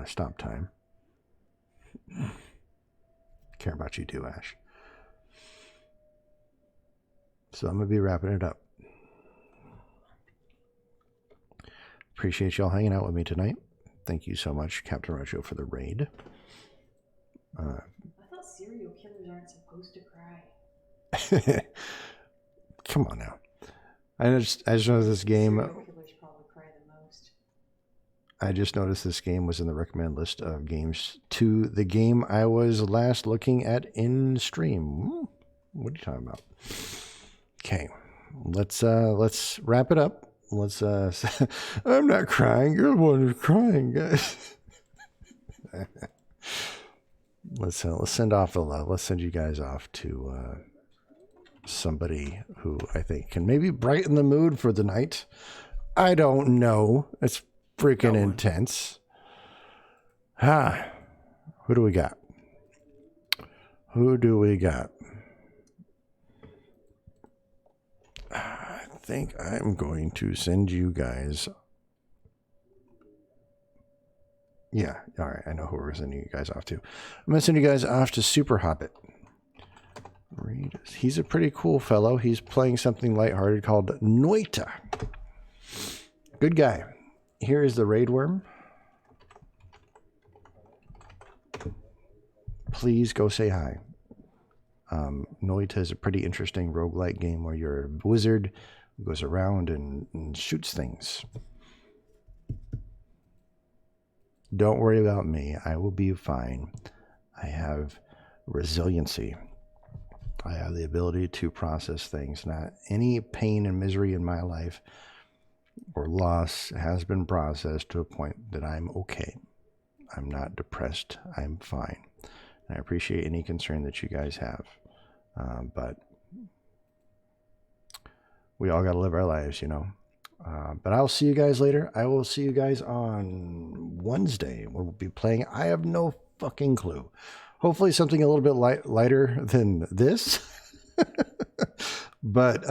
stop time. Care about you too, Ash. So I'm going to be wrapping it up. Appreciate y'all hanging out with me tonight. Thank you so much, Captain Rojo, for the raid. I thought serial killers aren't supposed to cry. Come on now. I just know this game. Serial killers probably cry the most. I just noticed this game was in the recommended list of games to the game I was last looking at in stream. What are you talking about? Okay, let's wrap it up. Let's I'm not crying. You're the one who's crying, guys. Let's send off let's send you guys off to somebody who I think can maybe brighten the mood for the night. I don't know. It's freaking intense. Who do we got? Who do we got? I think I'm going to send you guys. Yeah, all right. I know who we're sending you guys off to. I'm going to send you guys off to Super Hobbit. He's a pretty cool fellow. He's playing something lighthearted called Noita. Good guy. Here is the raid worm. Please go say hi. Noita is a pretty interesting roguelike game where you're a wizard who goes around and shoots things. Don't worry about me. I will be fine. I have resiliency. I have the ability to process things. Not any pain and misery in my life or loss has been processed to a point that I'm okay. I'm not depressed. I'm fine. And I appreciate any concern that you guys have. But we all got to live our lives, you know. But I'll see you guys later. I will see you guys on Wednesday. We'll be playing. I have no fucking clue. Hopefully something a little bit lighter than this. But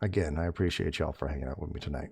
again, I appreciate y'all for hanging out with me tonight.